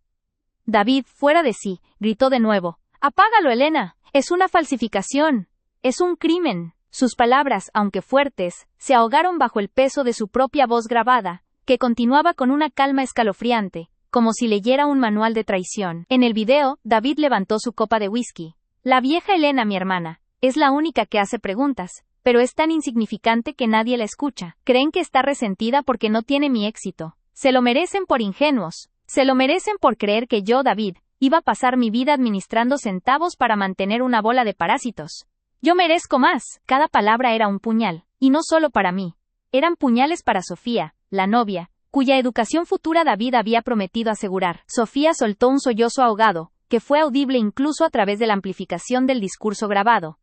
David, fuera de sí, gritó de nuevo: «¡Apágalo, Elena! Es una falsificación. Es un crimen». Sus palabras, aunque fuertes, se ahogaron bajo el peso de su propia voz grabada, que continuaba con una calma escalofriante, como si leyera un manual de traición. En el video, David levantó su copa de whisky. «La vieja Elena, mi hermana, es la única que hace preguntas, pero es tan insignificante que nadie la escucha. Creen que está resentida porque no tiene mi éxito. Se lo merecen por ingenuos. Se lo merecen por creer que yo, David, iba a pasar mi vida administrando centavos para mantener una bola de parásitos. Yo merezco más». Cada palabra era un puñal, y no solo para mí. Eran puñales para Sofía, la novia, cuya educación futura David había prometido asegurar. Sofía soltó un sollozo ahogado, que fue audible incluso a través de la amplificación del discurso grabado.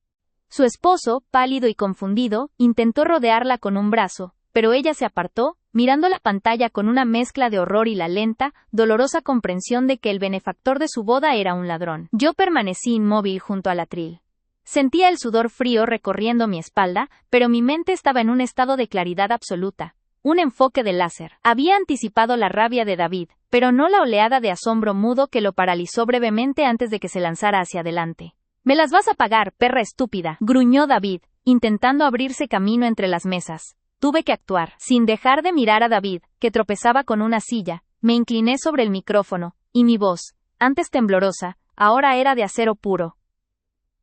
Su esposo, pálido y confundido, intentó rodearla con un brazo, pero ella se apartó, mirando la pantalla con una mezcla de horror y la lenta, dolorosa comprensión de que el benefactor de su boda era un ladrón. Yo permanecí inmóvil junto al atril. Sentía el sudor frío recorriendo mi espalda, pero mi mente estaba en un estado de claridad absoluta. Un enfoque de láser. Había anticipado la rabia de David, pero no la oleada de asombro mudo que lo paralizó brevemente antes de que se lanzara hacia adelante. «Me las vas a pagar, perra estúpida», gruñó David, intentando abrirse camino entre las mesas. Tuve que actuar. Sin dejar de mirar a David, que tropezaba con una silla, me incliné sobre el micrófono, y mi voz, antes temblorosa, ahora era de acero puro.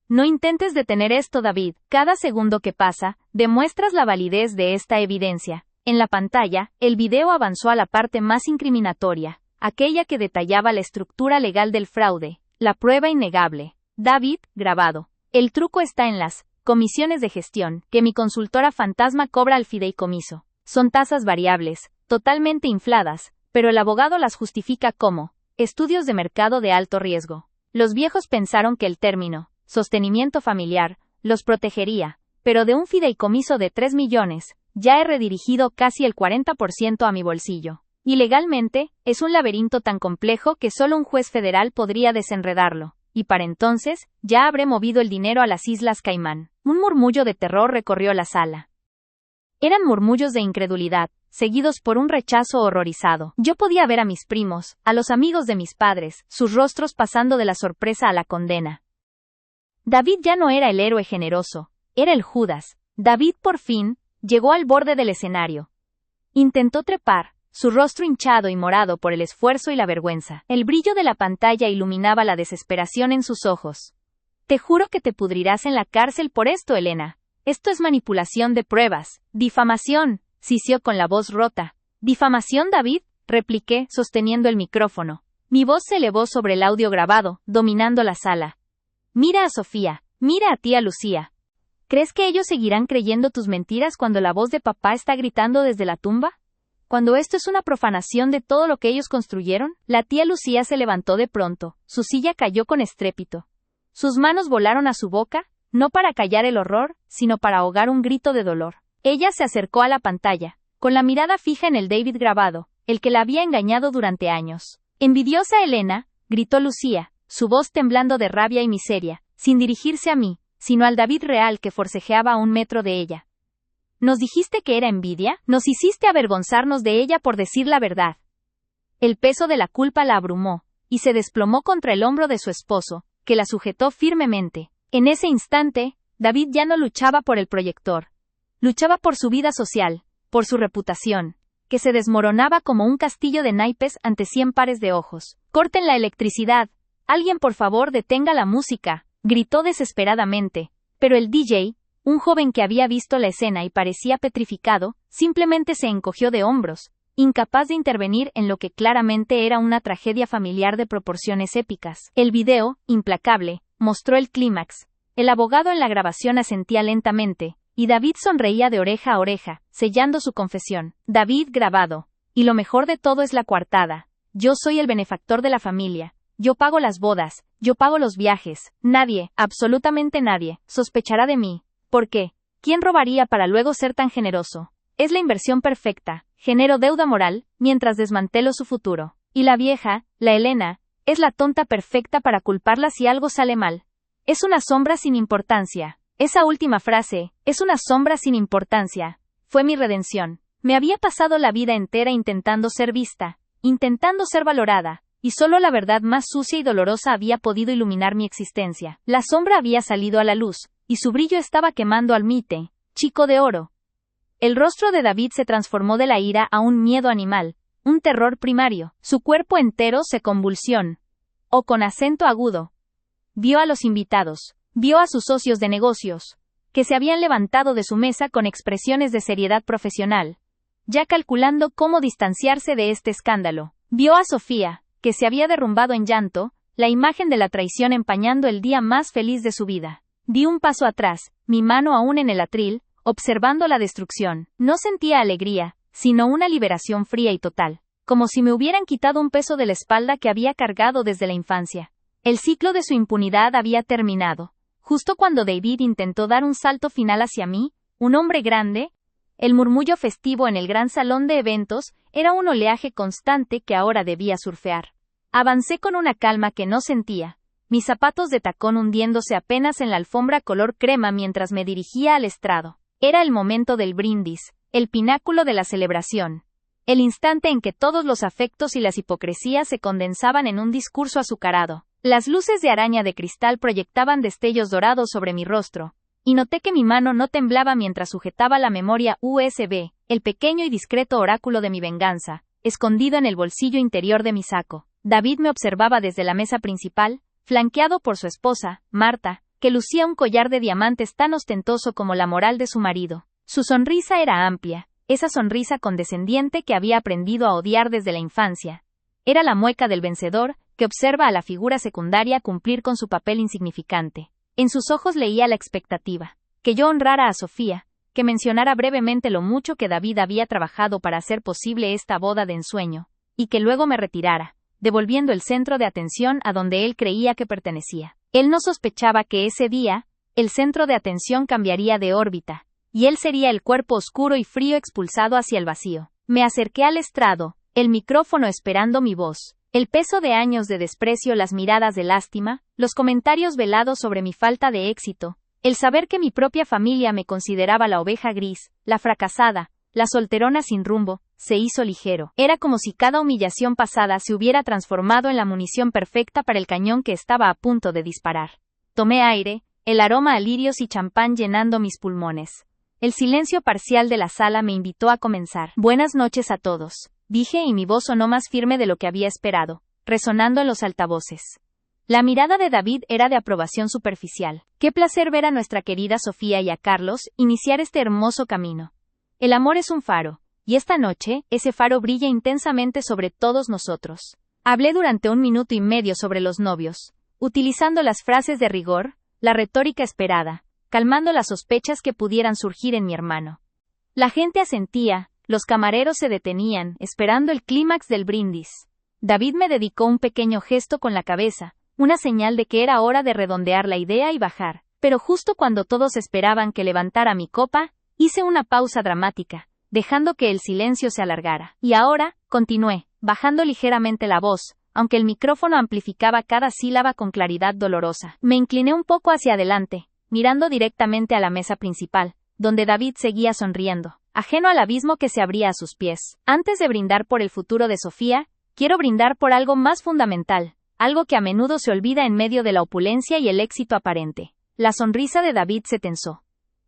«No intentes detener esto, David. Cada segundo que pasa, demuestras la validez de esta evidencia». En la pantalla, el video avanzó a la parte más incriminatoria, aquella que detallaba la estructura legal del fraude, la prueba innegable. David, grabado. «El truco está en las comisiones de gestión que mi consultora fantasma cobra al fideicomiso. Son tasas variables, totalmente infladas, pero el abogado las justifica como estudios de mercado de alto riesgo. Los viejos pensaron que el término sostenimiento familiar los protegería, pero de un fideicomiso de 3 millones, ya he redirigido casi el 40% a mi bolsillo. Y legalmente, es un laberinto tan complejo que solo un juez federal podría desenredarlo. Y para entonces, ya habré movido el dinero a las Islas Caimán». Un murmullo de terror recorrió la sala. Eran murmullos de incredulidad, seguidos por un rechazo horrorizado. Yo podía ver a mis primos, a los amigos de mis padres, sus rostros pasando de la sorpresa a la condena. David ya no era el héroe generoso, era el Judas. David por fin llegó al borde del escenario. Intentó trepar, su rostro hinchado y morado por el esfuerzo y la vergüenza. El brillo de la pantalla iluminaba la desesperación en sus ojos. «Te juro que te pudrirás en la cárcel por esto, Elena. Esto es manipulación de pruebas, difamación. sisió con la voz rota. ¿Difamación, David?, repliqué, sosteniendo el micrófono. Mi voz se elevó sobre el audio grabado, dominando la sala. Mira a Sofía, mira a tía Lucía. ¿Crees que ellos seguirán creyendo tus mentiras cuando la voz de papá está gritando desde la tumba? Cuando esto es una profanación de todo lo que ellos construyeron. La tía Lucía se levantó de pronto, su silla cayó con estrépito. Sus manos volaron a su boca, no para callar el horror, sino para ahogar un grito de dolor. Ella se acercó a la pantalla, con la mirada fija en el David grabado, el que la había engañado durante años. Envidiosa Elena, gritó Lucía, su voz temblando de rabia y miseria, sin dirigirse a mí, sino al David real que forcejeaba a 1 metro de ella. ¿Nos dijiste que era envidia? Nos hiciste avergonzarnos de ella por decir la verdad. El peso de la culpa la abrumó, y se desplomó contra el hombro de su esposo, que la sujetó firmemente. En ese instante, David ya no luchaba por el proyector. Luchaba por su vida social, por su reputación, que se desmoronaba como un castillo de naipes ante 100 pares de ojos. «¡Corten la electricidad! Alguien por favor detenga la música», gritó desesperadamente. Pero el DJ, un joven que había visto la escena y parecía petrificado, simplemente se encogió de hombros, incapaz de intervenir en lo que claramente era una tragedia familiar de proporciones épicas. El video, implacable, mostró el clímax. El abogado en la grabación asentía lentamente, y David sonreía de oreja a oreja, sellando su confesión. David grabado. Y lo mejor de todo es la coartada. Yo soy el benefactor de la familia. Yo pago las bodas, yo pago los viajes. Nadie, absolutamente nadie, sospechará de mí. ¿Por qué? ¿Quién robaría para luego ser tan generoso? Es la inversión perfecta. Genero deuda moral, mientras desmantelo su futuro. Y la vieja, la Elena, es la tonta perfecta para culparla si algo sale mal. Es una sombra sin importancia. Esa última frase, es una sombra sin importancia, fue mi redención. Me había pasado la vida entera intentando ser vista, intentando ser valorada, y solo la verdad más sucia y dolorosa había podido iluminar mi existencia. La sombra había salido a la luz, y su brillo estaba quemando al mite, chico de oro. El rostro de David se transformó de la ira a un miedo animal, un terror primario. Su cuerpo entero se convulsionó. O con acento agudo. Vio a los invitados, vio a sus socios de negocios, que se habían levantado de su mesa con expresiones de seriedad profesional, ya calculando cómo distanciarse de este escándalo. Vio a Sofía, que se había derrumbado en llanto, la imagen de la traición empañando el día más feliz de su vida. Di un paso atrás, mi mano aún en el atril, observando la destrucción. No sentía alegría, sino una liberación fría y total, como si me hubieran quitado un peso de la espalda que había cargado desde la infancia. El ciclo de su impunidad había terminado. Justo cuando David intentó dar un salto final hacia mí, un hombre grande, el murmullo festivo en el gran salón de eventos era un oleaje constante que ahora debía surfear. Avancé con una calma que no sentía, mis zapatos de tacón hundiéndose apenas en la alfombra color crema mientras me dirigía al estrado. Era el momento del brindis, el pináculo de la celebración. El instante en que todos los afectos y las hipocresías se condensaban en un discurso azucarado. Las luces de araña de cristal proyectaban destellos dorados sobre mi rostro, y noté que mi mano no temblaba mientras sujetaba la memoria USB, el pequeño y discreto oráculo de mi venganza, escondido en el bolsillo interior de mi saco. David me observaba desde la mesa principal, flanqueado por su esposa, Marta, que lucía un collar de diamantes tan ostentoso como la moral de su marido. Su sonrisa era amplia, esa sonrisa condescendiente que había aprendido a odiar desde la infancia. Era la mueca del vencedor, que observa a la figura secundaria cumplir con su papel insignificante. En sus ojos leía la expectativa. Que yo honrara a Sofía, que mencionara brevemente lo mucho que David había trabajado para hacer posible esta boda de ensueño, y que luego me retirara, devolviendo el centro de atención a donde él creía que pertenecía. Él no sospechaba que ese día, el centro de atención cambiaría de órbita, y él sería el cuerpo oscuro y frío expulsado hacia el vacío. Me acerqué al estrado, el micrófono esperando mi voz. El peso de años de desprecio, las miradas de lástima, los comentarios velados sobre mi falta de éxito, el saber que mi propia familia me consideraba la oveja gris, la fracasada, la solterona sin rumbo, se hizo ligero. Era como si cada humillación pasada se hubiera transformado en la munición perfecta para el cañón que estaba a punto de disparar. Tomé aire, el aroma a lirios y champán llenando mis pulmones. El silencio parcial de la sala me invitó a comenzar. Buenas noches a todos, dije y mi voz sonó más firme de lo que había esperado, resonando en los altavoces. La mirada de David era de aprobación superficial. Qué placer ver a nuestra querida Sofía y a Carlos iniciar este hermoso camino. El amor es un faro, y esta noche, ese faro brilla intensamente sobre todos nosotros. Hablé durante 1 minuto y medio sobre los novios, utilizando las frases de rigor, la retórica esperada, calmando las sospechas que pudieran surgir en mi hermano. La gente asentía, los camareros se detenían, esperando el clímax del brindis. David me dedicó un pequeño gesto con la cabeza, una señal de que era hora de redondear la idea y bajar, pero justo cuando todos esperaban que levantara mi copa, hice una pausa dramática, dejando que el silencio se alargara. Y ahora, continué, bajando ligeramente la voz, aunque el micrófono amplificaba cada sílaba con claridad dolorosa. Me incliné un poco hacia adelante, mirando directamente a la mesa principal, donde David seguía sonriendo, ajeno al abismo que se abría a sus pies. Antes de brindar por el futuro de Sofía, quiero brindar por algo más fundamental, algo que a menudo se olvida en medio de la opulencia y el éxito aparente. La sonrisa de David se tensó.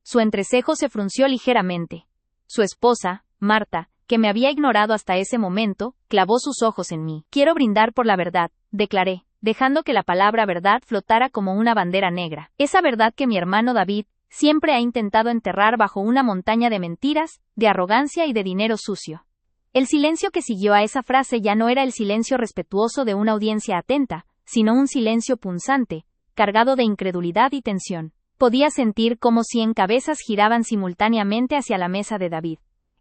Su entrecejo se frunció ligeramente. Su esposa, Marta, que me había ignorado hasta ese momento, clavó sus ojos en mí. Quiero brindar por la verdad, declaré, dejando que la palabra verdad flotara como una bandera negra. Esa verdad que mi hermano David siempre ha intentado enterrar bajo una montaña de mentiras, de arrogancia y de dinero sucio. El silencio que siguió a esa frase ya no era el silencio respetuoso de una audiencia atenta, sino un silencio punzante, cargado de incredulidad y tensión. Podía sentir como 100 cabezas giraban simultáneamente hacia la mesa de David.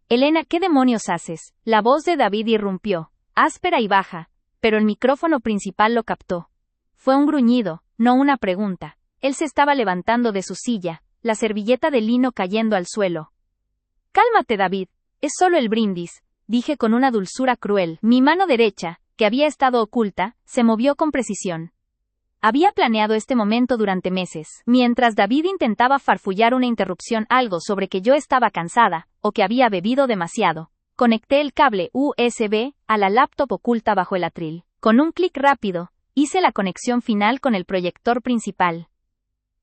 Elena, ¿qué demonios haces? La voz de David irrumpió, áspera y baja, pero el micrófono principal lo captó. Fue un gruñido, no una pregunta. Él se estaba levantando de su silla, la servilleta de lino cayendo al suelo. Cálmate, David, es solo el brindis, dije con una dulzura cruel. Mi mano derecha, que había estado oculta, se movió con precisión. Había planeado este momento durante meses. Mientras David intentaba farfullar una interrupción, algo sobre que yo estaba cansada, o que había bebido demasiado, conecté el cable USB a la laptop oculta bajo el atril. Con un clic rápido, hice la conexión final con el proyector principal.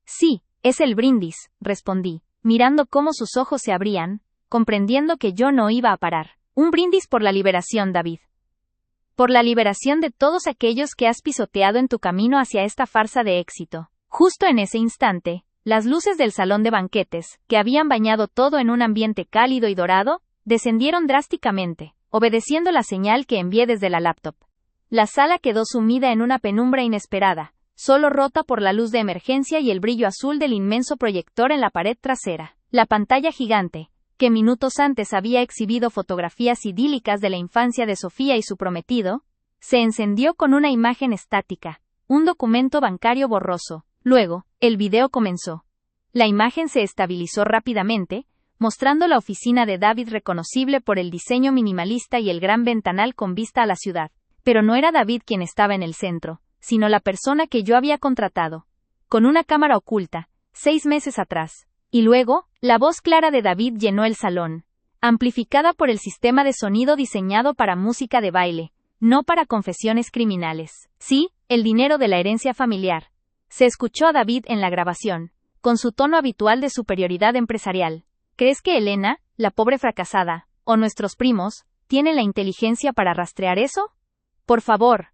Sí, es el brindis, respondí, mirando cómo sus ojos se abrían, comprendiendo que yo no iba a parar. Un brindis por la liberación, David. Por la liberación de todos aquellos que has pisoteado en tu camino hacia esta farsa de éxito. Justo en ese instante, las luces del salón de banquetes, que habían bañado todo en un ambiente cálido y dorado, descendieron drásticamente, obedeciendo la señal que envié desde la laptop. La sala quedó sumida en una penumbra inesperada, solo rota por la luz de emergencia y el brillo azul del inmenso proyector en la pared trasera. La pantalla gigante, que minutos antes había exhibido fotografías idílicas de la infancia de Sofía y su prometido, se encendió con una imagen estática, un documento bancario borroso. Luego, el video comenzó. La imagen se estabilizó rápidamente, mostrando la oficina de David reconocible por el diseño minimalista y el gran ventanal con vista a la ciudad. Pero no era David quien estaba en el centro, sino la persona que yo había contratado, con una cámara oculta, 6 meses atrás. Y luego, la voz clara de David llenó el salón, amplificada por el sistema de sonido diseñado para música de baile, no para confesiones criminales. Sí, el dinero de la herencia familiar. Se escuchó a David en la grabación, con su tono habitual de superioridad empresarial. ¿Crees que Elena, la pobre fracasada, o nuestros primos, tienen la inteligencia para rastrear eso? Por favor.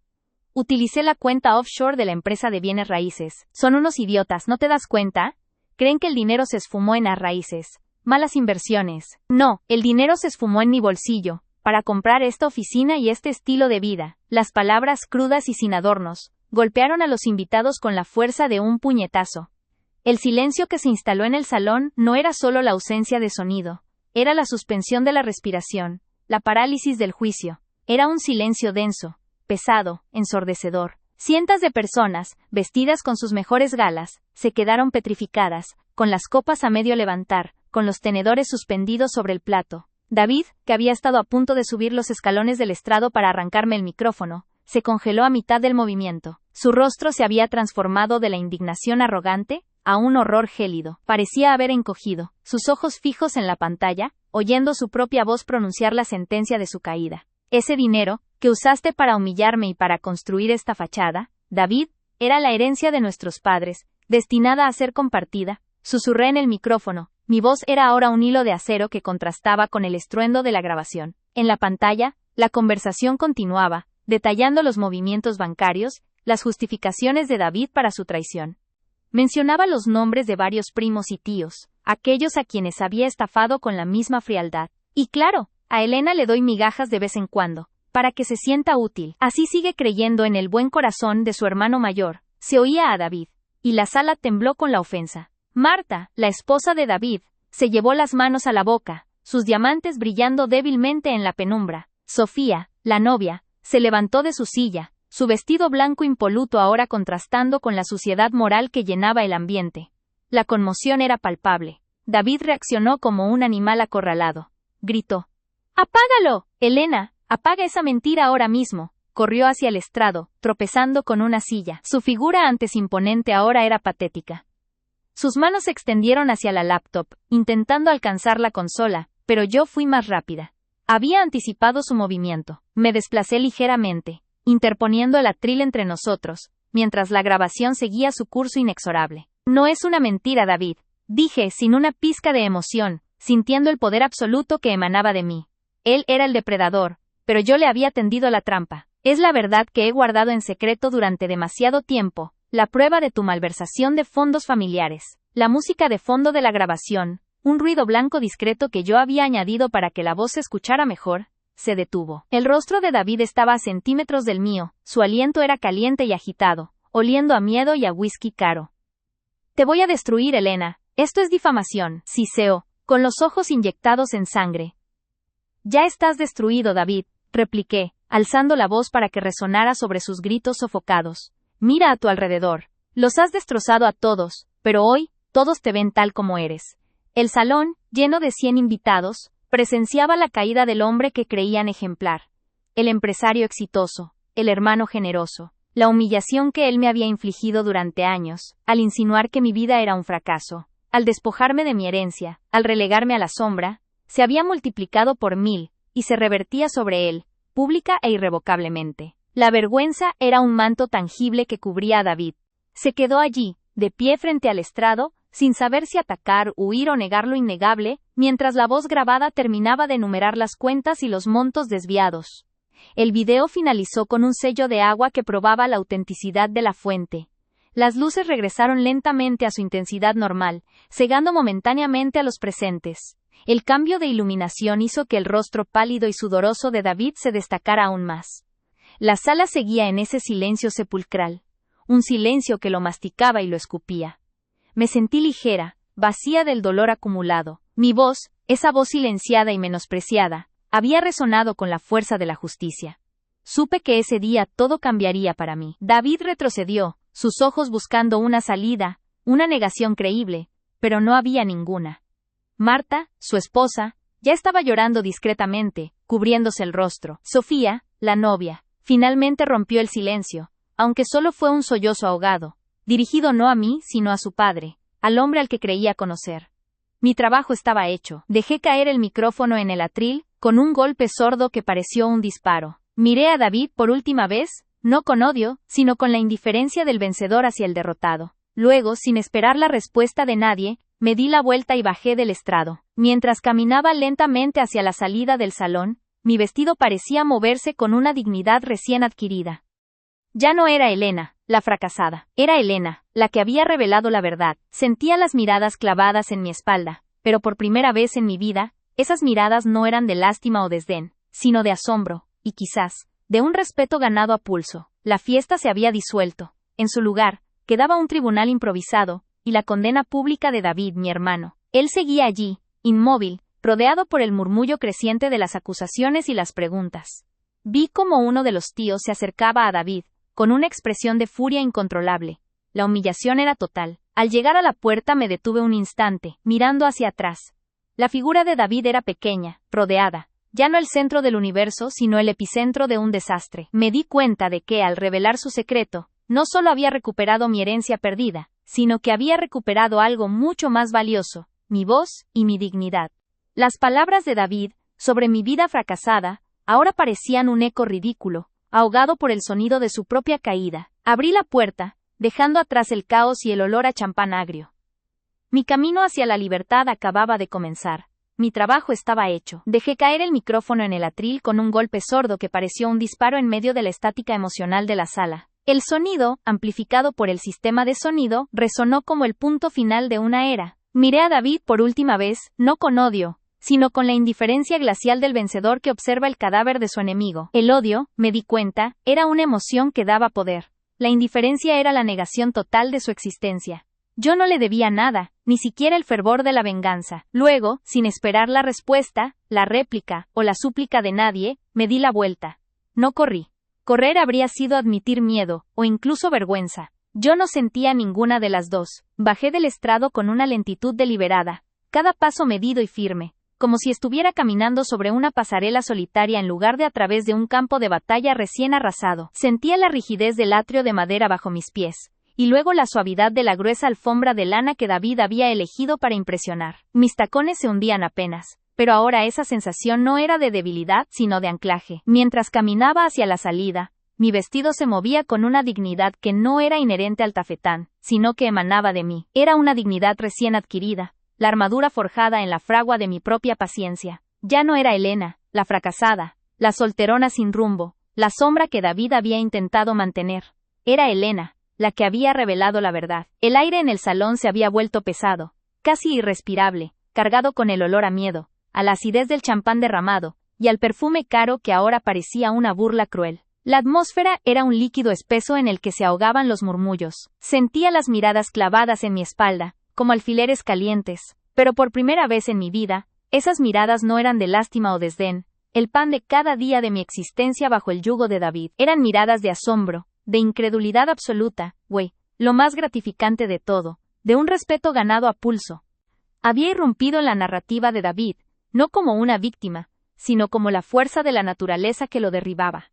Utilicé la cuenta offshore de la empresa de bienes raíces. Son unos idiotas, ¿no te das cuenta? Creen que el dinero se esfumó en las raíces. Malas inversiones. No, el dinero se esfumó en mi bolsillo, para comprar esta oficina y este estilo de vida. Las palabras crudas y sin adornos, golpearon a los invitados con la fuerza de un puñetazo. El silencio que se instaló en el salón no era solo la ausencia de sonido, era la suspensión de la respiración, la parálisis del juicio. Era un silencio denso, pesado, ensordecedor. Cientos de personas, vestidas con sus mejores galas, se quedaron petrificadas, con las copas a medio levantar, con los tenedores suspendidos sobre el plato. David, que había estado a punto de subir los escalones del estrado para arrancarme el micrófono, se congeló a mitad del movimiento. Su rostro se había transformado de la indignación arrogante a un horror gélido. Parecía haber encogido, sus ojos fijos en la pantalla, oyendo su propia voz pronunciar la sentencia de su caída. Ese dinero, que usaste para humillarme y para construir esta fachada, David, era la herencia de nuestros padres, destinada a ser compartida. Susurré en el micrófono. Mi voz era ahora un hilo de acero que contrastaba con el estruendo de la grabación. En la pantalla, la conversación continuaba, detallando los movimientos bancarios, las justificaciones de David para su traición. Mencionaba los nombres de varios primos y tíos, aquellos a quienes había estafado con la misma frialdad. Y claro, a Elena le doy migajas de vez en cuando, para que se sienta útil. Así sigue creyendo en el buen corazón de su hermano mayor, se oía a David. Y la sala tembló con la ofensa. Marta, la esposa de David, se llevó las manos a la boca, sus diamantes brillando débilmente en la penumbra. Sofía, la novia, se levantó de su silla, su vestido blanco impoluto ahora contrastando con la suciedad moral que llenaba el ambiente. La conmoción era palpable. David reaccionó como un animal acorralado. Gritó: «¡Apágalo! Elena, apaga esa mentira ahora mismo». Corrió hacia el estrado, tropezando con una silla. Su figura antes imponente ahora era patética. Sus manos se extendieron hacia la laptop, intentando alcanzar la consola, pero yo fui más rápida. Había anticipado su movimiento. Me desplacé ligeramente, interponiendo el atril entre nosotros, mientras la grabación seguía su curso inexorable. «No es una mentira, David», dije sin una pizca de emoción, sintiendo el poder absoluto que emanaba de mí. Él era el depredador, pero yo le había tendido la trampa. Es la verdad que he guardado en secreto durante demasiado tiempo, la prueba de tu malversación de fondos familiares, la música de fondo de la grabación, un ruido blanco discreto que yo había añadido para que la voz se escuchara mejor. Se detuvo. El rostro de David estaba a centímetros del mío, su aliento era caliente y agitado, oliendo a miedo y a whisky caro. «Te voy a destruir, Elena, esto es difamación», siseó, con los ojos inyectados en sangre. «Ya estás destruido, David», repliqué, alzando la voz para que resonara sobre sus gritos sofocados. «Mira a tu alrededor. Los has destrozado a todos, pero hoy, todos te ven tal como eres». El salón, lleno de 100 invitados, presenciaba la caída del hombre que creían ejemplar. El empresario exitoso, el hermano generoso, la humillación que él me había infligido durante años, al insinuar que mi vida era un fracaso, al despojarme de mi herencia, al relegarme a la sombra, se había multiplicado por 1000, y se revertía sobre él, pública e irrevocablemente. La vergüenza era un manto tangible que cubría a David. Se quedó allí, de pie frente al estrado, sin saber si atacar, huir o negar lo innegable, mientras la voz grabada terminaba de enumerar las cuentas y los montos desviados. El video finalizó con un sello de agua que probaba la autenticidad de la fuente. Las luces regresaron lentamente a su intensidad normal, cegando momentáneamente a los presentes. El cambio de iluminación hizo que el rostro pálido y sudoroso de David se destacara aún más. La sala seguía en ese silencio sepulcral, un silencio que lo masticaba y lo escupía. Me sentí ligera, vacía del dolor acumulado. Mi voz, esa voz silenciada y menospreciada, había resonado con la fuerza de la justicia. Supe que ese día todo cambiaría para mí. David retrocedió, sus ojos buscando una salida, una negación creíble, pero no había ninguna. Marta, su esposa, ya estaba llorando discretamente, cubriéndose el rostro. Sofía, la novia, finalmente rompió el silencio, aunque solo fue un sollozo ahogado, dirigido no a mí sino a su padre, al hombre al que creía conocer. Mi trabajo estaba hecho. Dejé caer el micrófono en el atril, con un golpe sordo que pareció un disparo. Miré a David por última vez, no con odio, sino con la indiferencia del vencedor hacia el derrotado. Luego, sin esperar la respuesta de nadie, me di la vuelta y bajé del estrado. Mientras caminaba lentamente hacia la salida del salón, mi vestido parecía moverse con una dignidad recién adquirida. Ya no era Elena, la fracasada. Era Elena, la que había revelado la verdad. Sentía las miradas clavadas en mi espalda, pero por primera vez en mi vida, esas miradas no eran de lástima o desdén, sino de asombro, y quizás, de un respeto ganado a pulso. La fiesta se había disuelto. En su lugar, quedaba un tribunal improvisado, y la condena pública de David, mi hermano. Él seguía allí, inmóvil, rodeado por el murmullo creciente de las acusaciones y las preguntas. Vi cómo uno de los tíos se acercaba a David, con una expresión de furia incontrolable. La humillación era total. Al llegar a la puerta me detuve un instante, mirando hacia atrás. La figura de David era pequeña, rodeada, ya no el centro del universo sino el epicentro de un desastre. Me di cuenta de que, al revelar su secreto, no solo había recuperado mi herencia perdida, sino que había recuperado algo mucho más valioso, mi voz y mi dignidad. Las palabras de David, sobre mi vida fracasada, ahora parecían un eco ridículo, ahogado por el sonido de su propia caída. Abrí la puerta, dejando atrás el caos y el olor a champán agrio. Mi camino hacia la libertad acababa de comenzar. Mi trabajo estaba hecho. Dejé caer el micrófono en el atril con un golpe sordo que pareció un disparo en medio de la estática emocional de la sala. El sonido, amplificado por el sistema de sonido, resonó como el punto final de una era. Miré a David por última vez, no con odio, sino con la indiferencia glacial del vencedor que observa el cadáver de su enemigo. El odio, me di cuenta, era una emoción que daba poder. La indiferencia era la negación total de su existencia. Yo no le debía nada, ni siquiera el fervor de la venganza. Luego, sin esperar la respuesta, la réplica o la súplica de nadie, me di la vuelta. No corrí. Correr habría sido admitir miedo, o incluso vergüenza. Yo no sentía ninguna de las dos. Bajé del estrado con una lentitud deliberada, cada paso medido y firme, como si estuviera caminando sobre una pasarela solitaria en lugar de a través de un campo de batalla recién arrasado. Sentía la rigidez del atrio de madera bajo mis pies, y luego la suavidad de la gruesa alfombra de lana que David había elegido para impresionar. Mis tacones se hundían apenas, pero ahora esa sensación no era de debilidad, sino de anclaje. Mientras caminaba hacia la salida, mi vestido se movía con una dignidad que no era inherente al tafetán, sino que emanaba de mí. Era una dignidad recién adquirida, la armadura forjada en la fragua de mi propia paciencia. Ya no era Helena, la fracasada, la solterona sin rumbo, la sombra que David había intentado mantener. Era Helena, la que había revelado la verdad. El aire en el salón se había vuelto pesado, casi irrespirable, cargado con el olor a miedo, a la acidez del champán derramado, y al perfume caro que ahora parecía una burla cruel. La atmósfera era un líquido espeso en el que se ahogaban los murmullos. Sentía las miradas clavadas en mi espalda, como alfileres calientes, pero por primera vez en mi vida, esas miradas no eran de lástima o desdén, el pan de cada día de mi existencia bajo el yugo de David. Eran miradas de asombro, de incredulidad absoluta, lo más gratificante de todo, de un respeto ganado a pulso. Había irrumpido en la narrativa de David, no como una víctima, sino como la fuerza de la naturaleza que lo derribaba.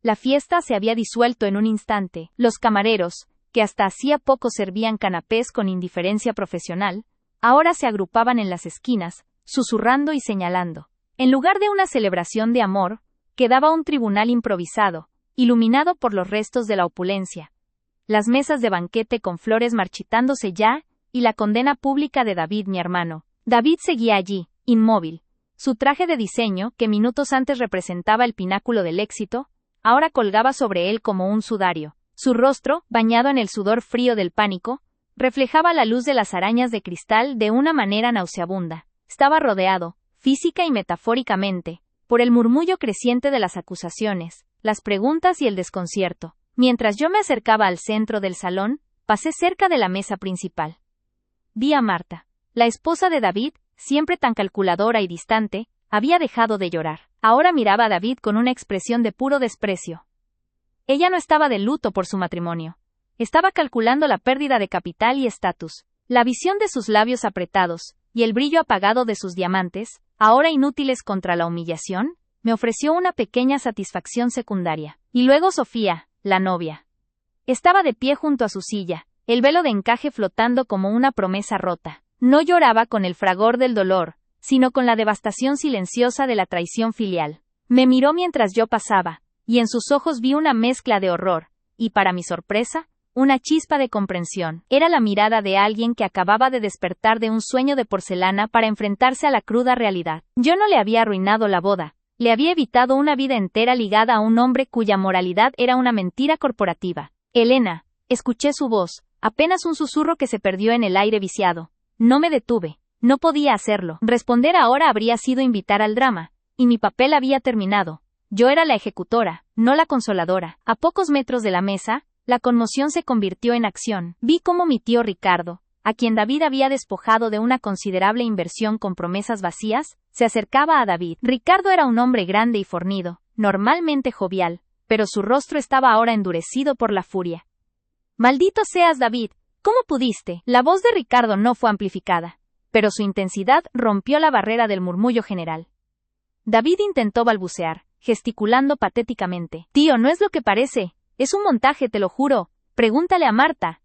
La fiesta se había disuelto en un instante. Los camareros, que hasta hacía poco servían canapés con indiferencia profesional, ahora se agrupaban en las esquinas, susurrando y señalando. En lugar de una celebración de amor, quedaba un tribunal improvisado, iluminado por los restos de la opulencia. Las mesas de banquete con flores marchitándose ya, y la condena pública de David mi hermano. David seguía allí, inmóvil. Su traje de diseño, que minutos antes representaba el pináculo del éxito, ahora colgaba sobre él como un sudario. Su rostro, bañado en el sudor frío del pánico, reflejaba la luz de las arañas de cristal de una manera nauseabunda. Estaba rodeado, física y metafóricamente, por el murmullo creciente de las acusaciones, las preguntas y el desconcierto. Mientras yo me acercaba al centro del salón, pasé cerca de la mesa principal. Vi a Marta. La esposa de David, siempre tan calculadora y distante, había dejado de llorar. Ahora miraba a David con una expresión de puro desprecio. Ella no estaba de luto por su matrimonio. Estaba calculando la pérdida de capital y estatus. La visión de sus labios apretados, y el brillo apagado de sus diamantes, ahora inútiles contra la humillación, me ofreció una pequeña satisfacción secundaria. Y luego Sofía, la novia. Estaba de pie junto a su silla, el velo de encaje flotando como una promesa rota. No lloraba con el fragor del dolor, sino con la devastación silenciosa de la traición filial. Me miró mientras yo pasaba, y en sus ojos vi una mezcla de horror, y para mi sorpresa, una chispa de comprensión. Era la mirada de alguien que acababa de despertar de un sueño de porcelana para enfrentarse a la cruda realidad. Yo no le había arruinado la boda, le había evitado una vida entera ligada a un hombre cuya moralidad era una mentira corporativa. Helena, escuché su voz, apenas un susurro que se perdió en el aire viciado. No me detuve. No podía hacerlo. Responder ahora habría sido invitar al drama, y mi papel había terminado. Yo era la ejecutora, no la consoladora. A pocos metros de la mesa, la conmoción se convirtió en acción. Vi cómo mi tío Ricardo, a quien David había despojado de una considerable inversión con promesas vacías, se acercaba a David. Ricardo era un hombre grande y fornido, normalmente jovial, pero su rostro estaba ahora endurecido por la furia. «Maldito seas, David, ¿cómo pudiste?» La voz de Ricardo no fue amplificada, pero su intensidad rompió la barrera del murmullo general. David intentó balbucear, gesticulando patéticamente. «Tío, no es lo que parece. Es un montaje, te lo juro. Pregúntale a Marta».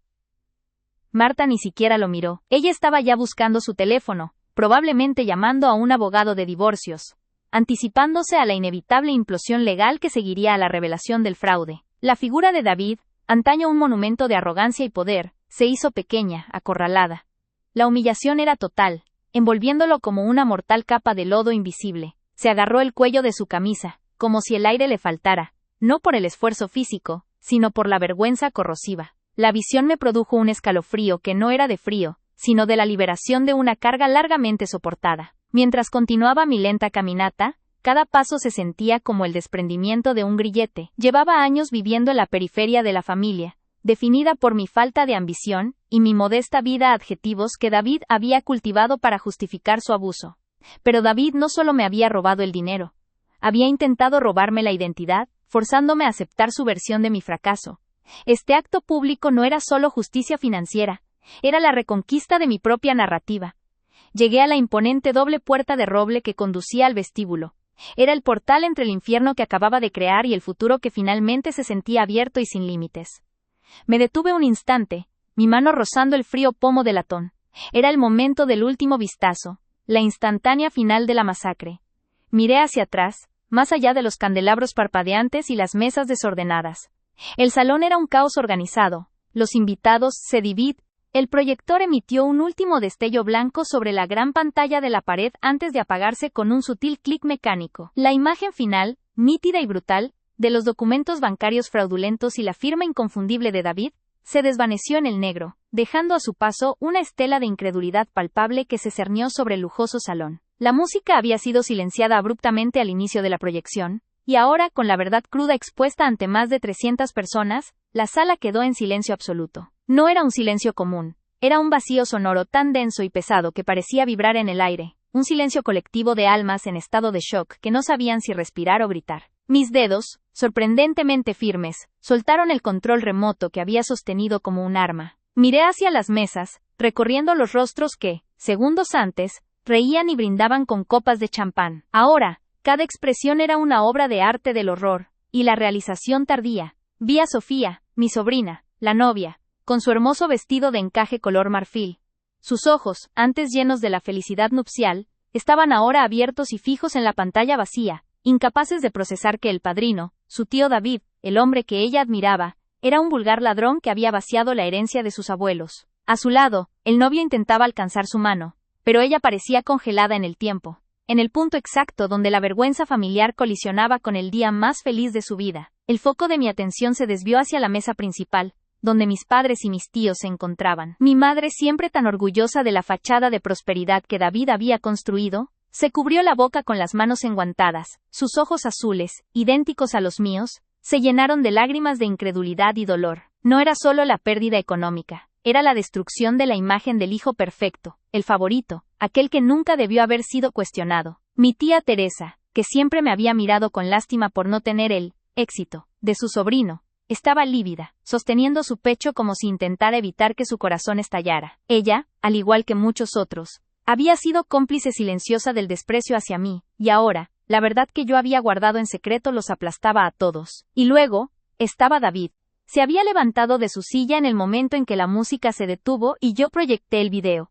Marta ni siquiera lo miró. Ella estaba ya buscando su teléfono, probablemente llamando a un abogado de divorcios, anticipándose a la inevitable implosión legal que seguiría a la revelación del fraude. La figura de David, antaño un monumento de arrogancia y poder, se hizo pequeña, acorralada. La humillación era total, envolviéndolo como una mortal capa de lodo invisible. Se agarró el cuello de su camisa, como si el aire le faltara, no por el esfuerzo físico, sino por la vergüenza corrosiva. La visión me produjo un escalofrío que no era de frío, sino de la liberación de una carga largamente soportada. Mientras continuaba mi lenta caminata, cada paso se sentía como el desprendimiento de un grillete. Llevaba años viviendo en la periferia de la familia, definida por mi falta de ambición, y mi modesta vida, adjetivos que David había cultivado para justificar su abuso. Pero David no solo me había robado el dinero, había intentado robarme la identidad, forzándome a aceptar su versión de mi fracaso. Este acto público no era solo justicia financiera, era la reconquista de mi propia narrativa. Llegué a la imponente doble puerta de roble que conducía al vestíbulo. Era el portal entre el infierno que acababa de crear y el futuro que finalmente se sentía abierto y sin límites. Me detuve un instante, mi mano rozando el frío pomo de latón. Era el momento del último vistazo, la instantánea final de la masacre. Miré hacia atrás, más allá de los candelabros parpadeantes y las mesas desordenadas. El salón era un caos organizado. Los invitados se dividen. El proyector emitió un último destello blanco sobre la gran pantalla de la pared antes de apagarse con un sutil clic mecánico. La imagen final, nítida y brutal, de los documentos bancarios fraudulentos y la firma inconfundible de David, se desvaneció en el negro, dejando a su paso una estela de incredulidad palpable que se cernió sobre el lujoso salón. La música había sido silenciada abruptamente al inicio de la proyección, y ahora, con la verdad cruda expuesta ante más de 300 personas, la sala quedó en silencio absoluto. No era un silencio común, era un vacío sonoro tan denso y pesado que parecía vibrar en el aire, un silencio colectivo de almas en estado de shock que no sabían si respirar o gritar. Mis dedos, sorprendentemente firmes, soltaron el control remoto que había sostenido como un arma. Miré hacia las mesas, recorriendo los rostros que, segundos antes, reían y brindaban con copas de champán. Ahora, cada expresión era una obra de arte del horror, y la realización tardía. Vi a Sofía, mi sobrina, la novia, con su hermoso vestido de encaje color marfil. Sus ojos, antes llenos de la felicidad nupcial, estaban ahora abiertos y fijos en la pantalla vacía, incapaces de procesar que el padrino, su tío David, el hombre que ella admiraba, era un vulgar ladrón que había vaciado la herencia de sus abuelos. A su lado, el novio intentaba alcanzar su mano, pero ella parecía congelada en el tiempo, en el punto exacto donde la vergüenza familiar colisionaba con el día más feliz de su vida. El foco de mi atención se desvió hacia la mesa principal, donde mis padres y mis tíos se encontraban. Mi madre, siempre tan orgullosa de la fachada de prosperidad que David había construido, se cubrió la boca con las manos enguantadas. Sus ojos azules, idénticos a los míos, se llenaron de lágrimas de incredulidad y dolor. No era solo la pérdida económica, era la destrucción de la imagen del hijo perfecto, el favorito, aquel que nunca debió haber sido cuestionado. Mi tía Teresa, que siempre me había mirado con lástima por no tener el éxito de su sobrino, estaba lívida, sosteniendo su pecho como si intentara evitar que su corazón estallara. Ella, al igual que muchos otros, había sido cómplice silenciosa del desprecio hacia mí, y ahora, la verdad que yo había guardado en secreto los aplastaba a todos. Y luego, estaba David. Se había levantado de su silla en el momento en que la música se detuvo y yo proyecté el video.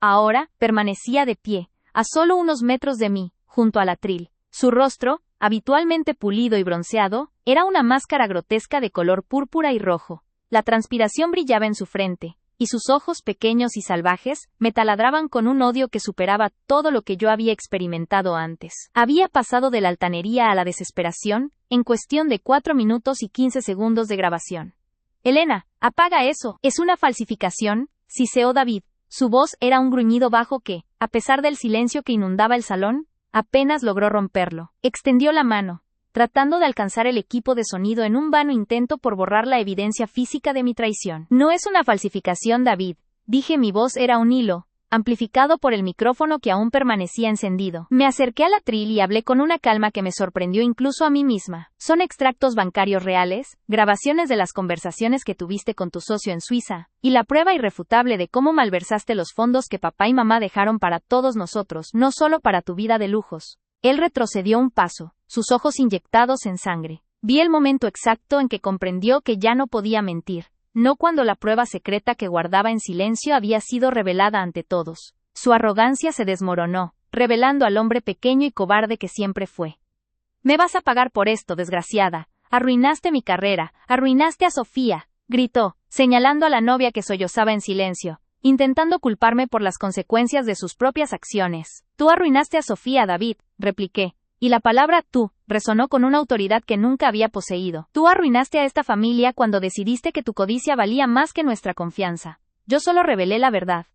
Ahora, permanecía de pie, a solo unos metros de mí, junto al atril. Su rostro, habitualmente pulido y bronceado, era una máscara grotesca de color púrpura y rojo. La transpiración brillaba en su frente, y sus ojos pequeños y salvajes me taladraban con un odio que superaba todo lo que yo había experimentado antes. Había pasado de la altanería a la desesperación, en cuestión de 4 minutos y 15 segundos de grabación. «Elena, apaga eso, es una falsificación», siseó David. Su voz era un gruñido bajo que, a pesar del silencio que inundaba el salón, apenas logró romperlo. Extendió la mano, tratando de alcanzar el equipo de sonido en un vano intento por borrar la evidencia física de mi traición. «No es una falsificación, David», dije. Mi voz era un hilo, amplificado por el micrófono que aún permanecía encendido. Me acerqué al atril y hablé con una calma que me sorprendió incluso a mí misma. «Son extractos bancarios reales, grabaciones de las conversaciones que tuviste con tu socio en Suiza, y la prueba irrefutable de cómo malversaste los fondos que papá y mamá dejaron para todos nosotros, no solo para tu vida de lujos». Él retrocedió un paso, sus ojos inyectados en sangre. Vi el momento exacto en que comprendió que ya no podía mentir, no cuando la prueba secreta que guardaba en silencio había sido revelada ante todos. Su arrogancia se desmoronó, revelando al hombre pequeño y cobarde que siempre fue. «Me vas a pagar por esto, desgraciada. Arruinaste mi carrera, arruinaste a Sofía», gritó, señalando a la novia que sollozaba en silencio, intentando culparme por las consecuencias de sus propias acciones. «Tú arruinaste a Sofía, David», repliqué, y la palabra tú resonó con una autoridad que nunca había poseído. Tú arruinaste a esta familia cuando decidiste que tu codicia valía más que nuestra confianza. Yo solo revelé la verdad.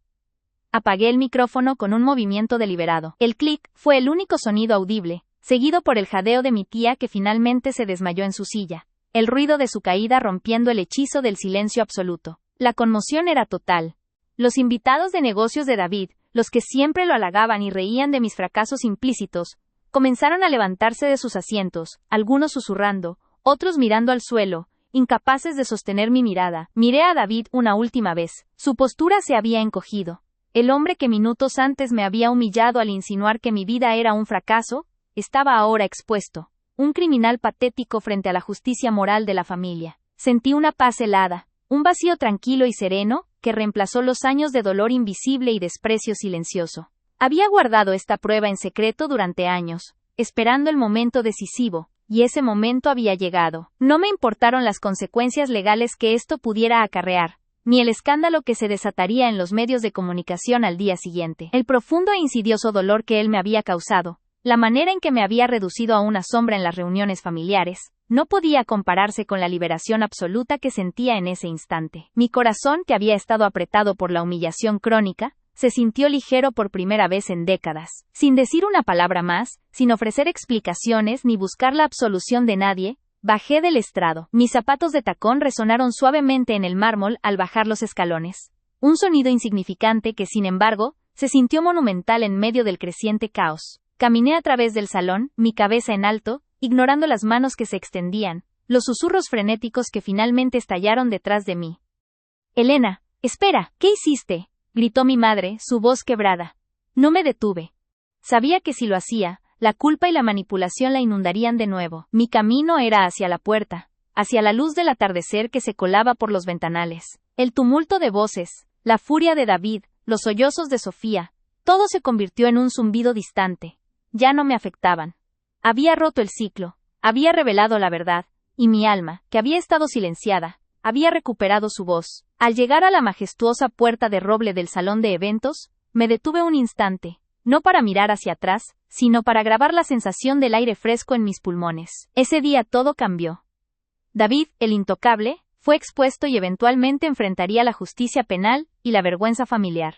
Apagué el micrófono con un movimiento deliberado. El clic fue el único sonido audible, seguido por el jadeo de mi tía que finalmente se desmayó en su silla. El ruido de su caída rompiendo el hechizo del silencio absoluto. La conmoción era total. Los invitados de negocios de David, los que siempre lo halagaban y reían de mis fracasos implícitos, comenzaron a levantarse de sus asientos, algunos susurrando, otros mirando al suelo, incapaces de sostener mi mirada. Miré a David una última vez. Su postura se había encogido. El hombre que minutos antes me había humillado al insinuar que mi vida era un fracaso, estaba ahora expuesto, un criminal patético frente a la justicia moral de la familia. Sentí una paz helada, un vacío tranquilo y sereno, que reemplazó los años de dolor invisible y desprecio silencioso. Había guardado esta prueba en secreto durante años, esperando el momento decisivo, y ese momento había llegado. No me importaron las consecuencias legales que esto pudiera acarrear, ni el escándalo que se desataría en los medios de comunicación al día siguiente. El profundo e insidioso dolor que él me había causado, la manera en que me había reducido a una sombra en las reuniones familiares, no podía compararse con la liberación absoluta que sentía en ese instante. Mi corazón, que había estado apretado por la humillación crónica, se sintió ligero por primera vez en décadas. Sin decir una palabra más, sin ofrecer explicaciones ni buscar la absolución de nadie, bajé del estrado. Mis zapatos de tacón resonaron suavemente en el mármol al bajar los escalones. Un sonido insignificante que, sin embargo, se sintió monumental en medio del creciente caos. Caminé a través del salón, mi cabeza en alto, ignorando las manos que se extendían, los susurros frenéticos que finalmente estallaron detrás de mí. «Elena, espera, ¿qué hiciste?», gritó mi madre, su voz quebrada. No me detuve. Sabía que si lo hacía, la culpa y la manipulación la inundarían de nuevo. Mi camino era hacia la puerta, hacia la luz del atardecer que se colaba por los ventanales. El tumulto de voces, la furia de David, los sollozos de Sofía, todo se convirtió en un zumbido distante. Ya no me afectaban. Había roto el ciclo, había revelado la verdad, y mi alma, que había estado silenciada, había recuperado su voz. Al llegar a la majestuosa puerta de roble del salón de eventos, me detuve un instante, no para mirar hacia atrás, sino para grabar la sensación del aire fresco en mis pulmones. Ese día todo cambió. David, el intocable, fue expuesto y eventualmente enfrentaría la justicia penal y la vergüenza familiar.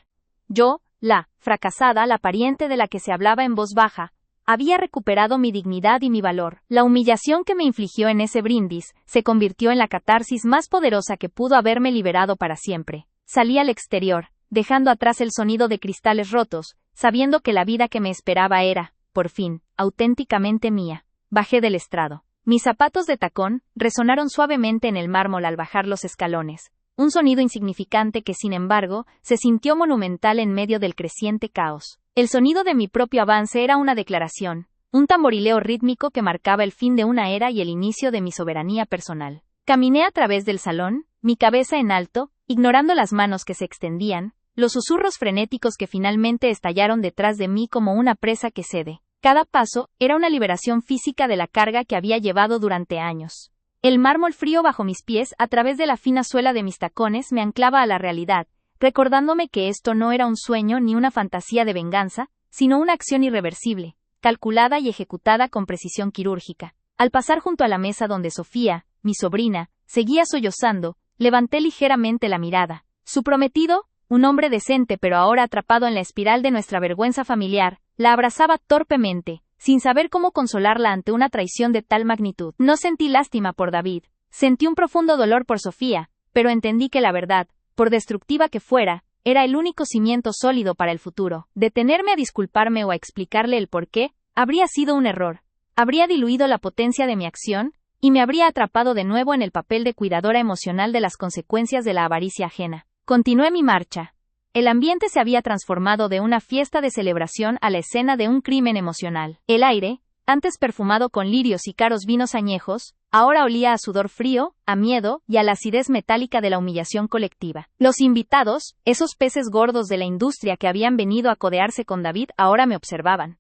Yo, la fracasada, la pariente de la que se hablaba en voz baja, había recuperado mi dignidad y mi valor. La humillación que me infligió en ese brindis se convirtió en la catarsis más poderosa que pudo haberme liberado para siempre. Salí al exterior, dejando atrás el sonido de cristales rotos, sabiendo que la vida que me esperaba era, por fin, auténticamente mía. Bajé del estrado. Mis zapatos de tacón resonaron suavemente en el mármol al bajar los escalones. Un sonido insignificante que, sin embargo, se sintió monumental en medio del creciente caos. El sonido de mi propio avance era una declaración, un tamborileo rítmico que marcaba el fin de una era y el inicio de mi soberanía personal. Caminé a través del salón, mi cabeza en alto, ignorando las manos que se extendían, los susurros frenéticos que finalmente estallaron detrás de mí como una presa que cede. Cada paso era una liberación física de la carga que había llevado durante años. El mármol frío bajo mis pies, a través de la fina suela de mis tacones, me anclaba a la realidad, recordándome que esto no era un sueño ni una fantasía de venganza, sino una acción irreversible, calculada y ejecutada con precisión quirúrgica. Al pasar junto a la mesa donde Sofía, mi sobrina, seguía sollozando, levanté ligeramente la mirada. Su prometido, un hombre decente pero ahora atrapado en la espiral de nuestra vergüenza familiar, la abrazaba torpemente, sin saber cómo consolarla ante una traición de tal magnitud. No sentí lástima por David, sentí un profundo dolor por Sofía, pero entendí que la verdad, por destructiva que fuera, era el único cimiento sólido para el futuro. Detenerme a disculparme o a explicarle el porqué, habría sido un error. Habría diluido la potencia de mi acción, y me habría atrapado de nuevo en el papel de cuidadora emocional de las consecuencias de la avaricia ajena. Continué mi marcha. El ambiente se había transformado de una fiesta de celebración a la escena de un crimen emocional. El aire, antes perfumado con lirios y caros vinos añejos, ahora olía a sudor frío, a miedo y a la acidez metálica de la humillación colectiva. Los invitados, esos peces gordos de la industria que habían venido a codearse con David, ahora me observaban.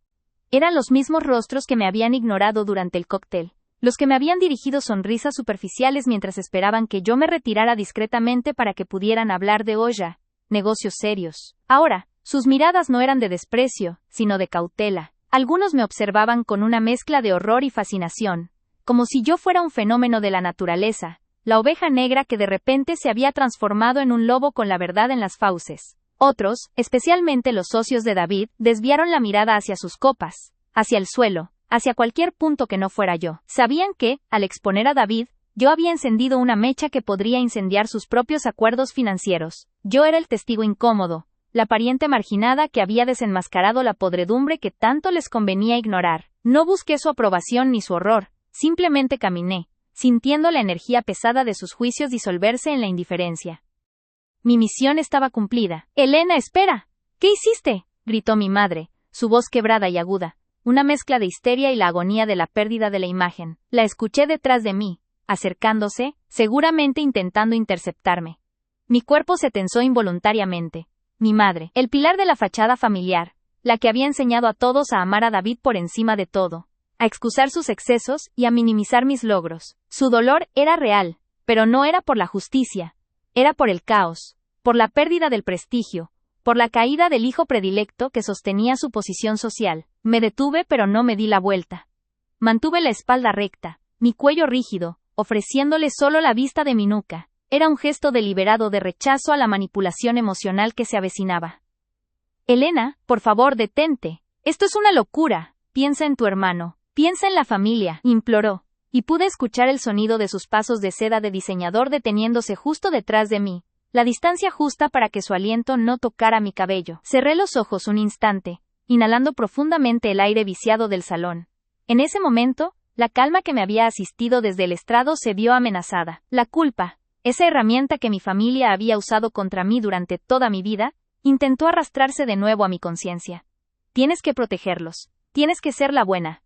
Eran los mismos rostros que me habían ignorado durante el cóctel, los que me habían dirigido sonrisas superficiales mientras esperaban que yo me retirara discretamente para que pudieran hablar de olla, negocios serios. Ahora, sus miradas no eran de desprecio, sino de cautela, Algunos me observaban con una mezcla de horror y fascinación, como si yo fuera un fenómeno de la naturaleza, la oveja negra que de repente se había transformado en un lobo con la verdad en las fauces. Otros, especialmente los socios de David, desviaron la mirada hacia sus copas, hacia el suelo, hacia cualquier punto que no fuera yo. Sabían que, al exponer a David, yo había encendido una mecha que podría incendiar sus propios acuerdos financieros. Yo era el testigo incómodo, la pariente marginada que había desenmascarado la podredumbre que tanto les convenía ignorar. No busqué su aprobación ni su horror, simplemente caminé, sintiendo la energía pesada de sus juicios disolverse en la indiferencia. Mi misión estaba cumplida. «Elena, espera. ¿Qué hiciste?», gritó mi madre, su voz quebrada y aguda, una mezcla de histeria y la agonía de la pérdida de la imagen. La escuché detrás de mí, acercándose, seguramente intentando interceptarme. Mi cuerpo se tensó involuntariamente. Mi madre, el pilar de la fachada familiar, la que había enseñado a todos a amar a David por encima de todo, a excusar sus excesos y a minimizar mis logros. Su dolor era real, pero no era por la justicia, era por el caos, por la pérdida del prestigio, por la caída del hijo predilecto que sostenía su posición social. Me detuve pero no me di la vuelta. Mantuve la espalda recta, mi cuello rígido, ofreciéndole solo la vista de mi nuca. Era un gesto deliberado de rechazo a la manipulación emocional que se avecinaba. «Elena, por favor, detente. Esto es una locura. Piensa en tu hermano. Piensa en la familia», imploró, y pude escuchar el sonido de sus pasos de seda de diseñador deteniéndose justo detrás de mí, la distancia justa para que su aliento no tocara mi cabello. Cerré los ojos un instante, inhalando profundamente el aire viciado del salón. En ese momento, la calma que me había asistido desde el estrado se vio amenazada. La culpa, esa herramienta que mi familia había usado contra mí durante toda mi vida, intentó arrastrarse de nuevo a mi conciencia. «Tienes que protegerlos. Tienes que ser la buena».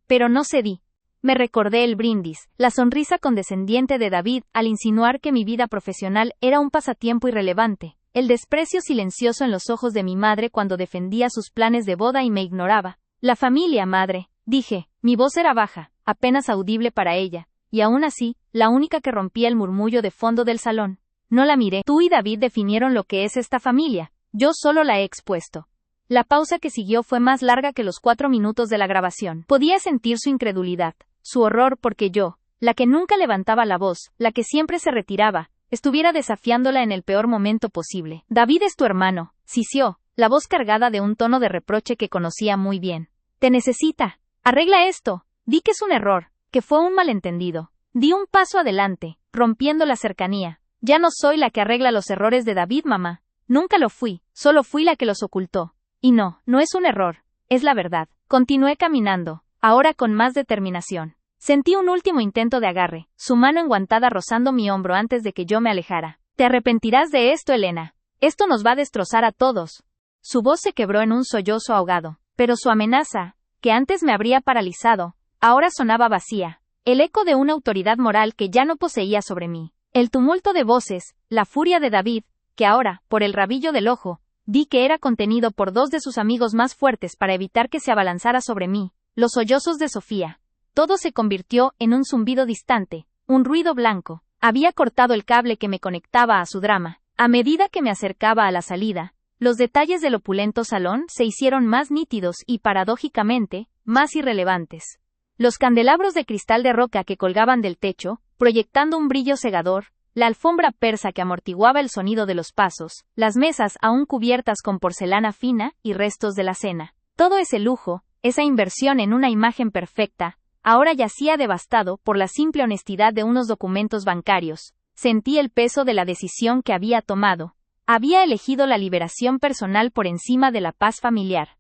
Pero no cedí. Me recordé el brindis, la sonrisa condescendiente de David al insinuar que mi vida profesional era un pasatiempo irrelevante, el desprecio silencioso en los ojos de mi madre cuando defendía sus planes de boda y me ignoraba. «La familia, madre», dije, mi voz era baja, apenas audible para ella, y aún así, la única que rompía el murmullo de fondo del salón. No la miré. «Tú y David definieron lo que es esta familia. Yo solo la he expuesto». La pausa que siguió fue más larga que los 4 minutos de la grabación. Podía sentir su incredulidad, su horror porque yo, la que nunca levantaba la voz, la que siempre se retiraba, estuviera desafiándola en el peor momento posible. «David es tu hermano», sisió, la voz cargada de un tono de reproche que conocía muy bien. «Te necesita. Arregla esto. Di que es un error, que fue un malentendido». Di un paso adelante, rompiendo la cercanía. «Ya no soy la que arregla los errores de David, mamá. Nunca lo fui, solo fui la que los ocultó. Y no es un error, es la verdad». Continué caminando, ahora con más determinación. Sentí un último intento de agarre, su mano enguantada rozando mi hombro antes de que yo me alejara. «Te arrepentirás de esto, Elena. Esto nos va a destrozar a todos». Su voz se quebró en un sollozo ahogado, pero su amenaza, que antes me habría paralizado, ahora sonaba vacía, el eco de una autoridad moral que ya no poseía sobre mí. El tumulto de voces, la furia de David, que ahora, por el rabillo del ojo, vi que era contenido por 2 de sus amigos más fuertes para evitar que se abalanzara sobre mí, los sollozos de Sofía. Todo se convirtió en un zumbido distante, un ruido blanco. Había cortado el cable que me conectaba a su drama. A medida que me acercaba a la salida, los detalles del opulento salón se hicieron más nítidos y, paradójicamente, más irrelevantes. Los candelabros de cristal de roca que colgaban del techo, proyectando un brillo cegador, la alfombra persa que amortiguaba el sonido de los pasos, las mesas aún cubiertas con porcelana fina y restos de la cena. Todo ese lujo, esa inversión en una imagen perfecta, ahora yacía devastado por la simple honestidad de unos documentos bancarios. Sentí el peso de la decisión que había tomado. Había elegido la liberación personal por encima de la paz familiar.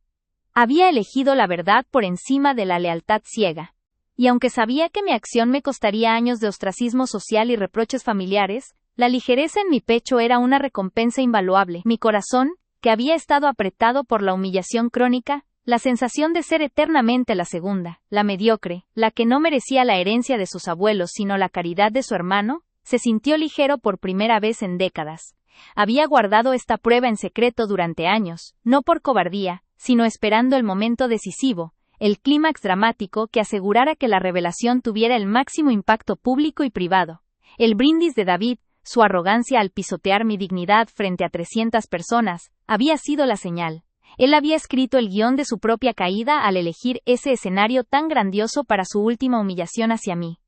Había elegido la verdad por encima de la lealtad ciega. Y aunque sabía que mi acción me costaría años de ostracismo social y reproches familiares, la ligereza en mi pecho era una recompensa invaluable. Mi corazón, que había estado apretado por la humillación crónica, la sensación de ser eternamente la segunda, la mediocre, la que no merecía la herencia de sus abuelos sino la caridad de su hermano, se sintió ligero por primera vez en décadas. Había guardado esta prueba en secreto durante años, no por cobardía, sino esperando el momento decisivo, el clímax dramático que asegurara que la revelación tuviera el máximo impacto público y privado. El brindis de David, su arrogancia al pisotear mi dignidad frente a 300 personas, había sido la señal. Él había escrito el guión de su propia caída al elegir ese escenario tan grandioso para su última humillación hacia mí.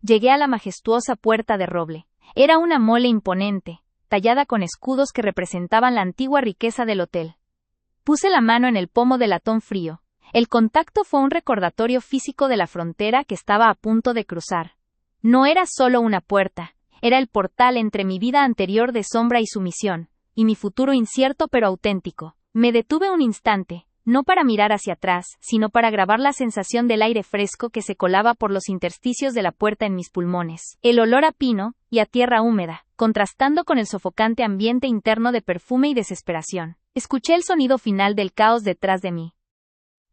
Llegué a la majestuosa puerta de roble. Era una mole imponente, tallada con escudos que representaban la antigua riqueza del hotel. Puse la mano en el pomo del latón frío. El contacto fue un recordatorio físico de la frontera que estaba a punto de cruzar. No era solo una puerta, era el portal entre mi vida anterior de sombra y sumisión, y mi futuro incierto pero auténtico. Me detuve un instante, no para mirar hacia atrás, sino para grabar la sensación del aire fresco que se colaba por los intersticios de la puerta en mis pulmones. El olor a pino y a tierra húmeda, contrastando con el sofocante ambiente interno de perfume y desesperación. Escuché el sonido final del caos detrás de mí.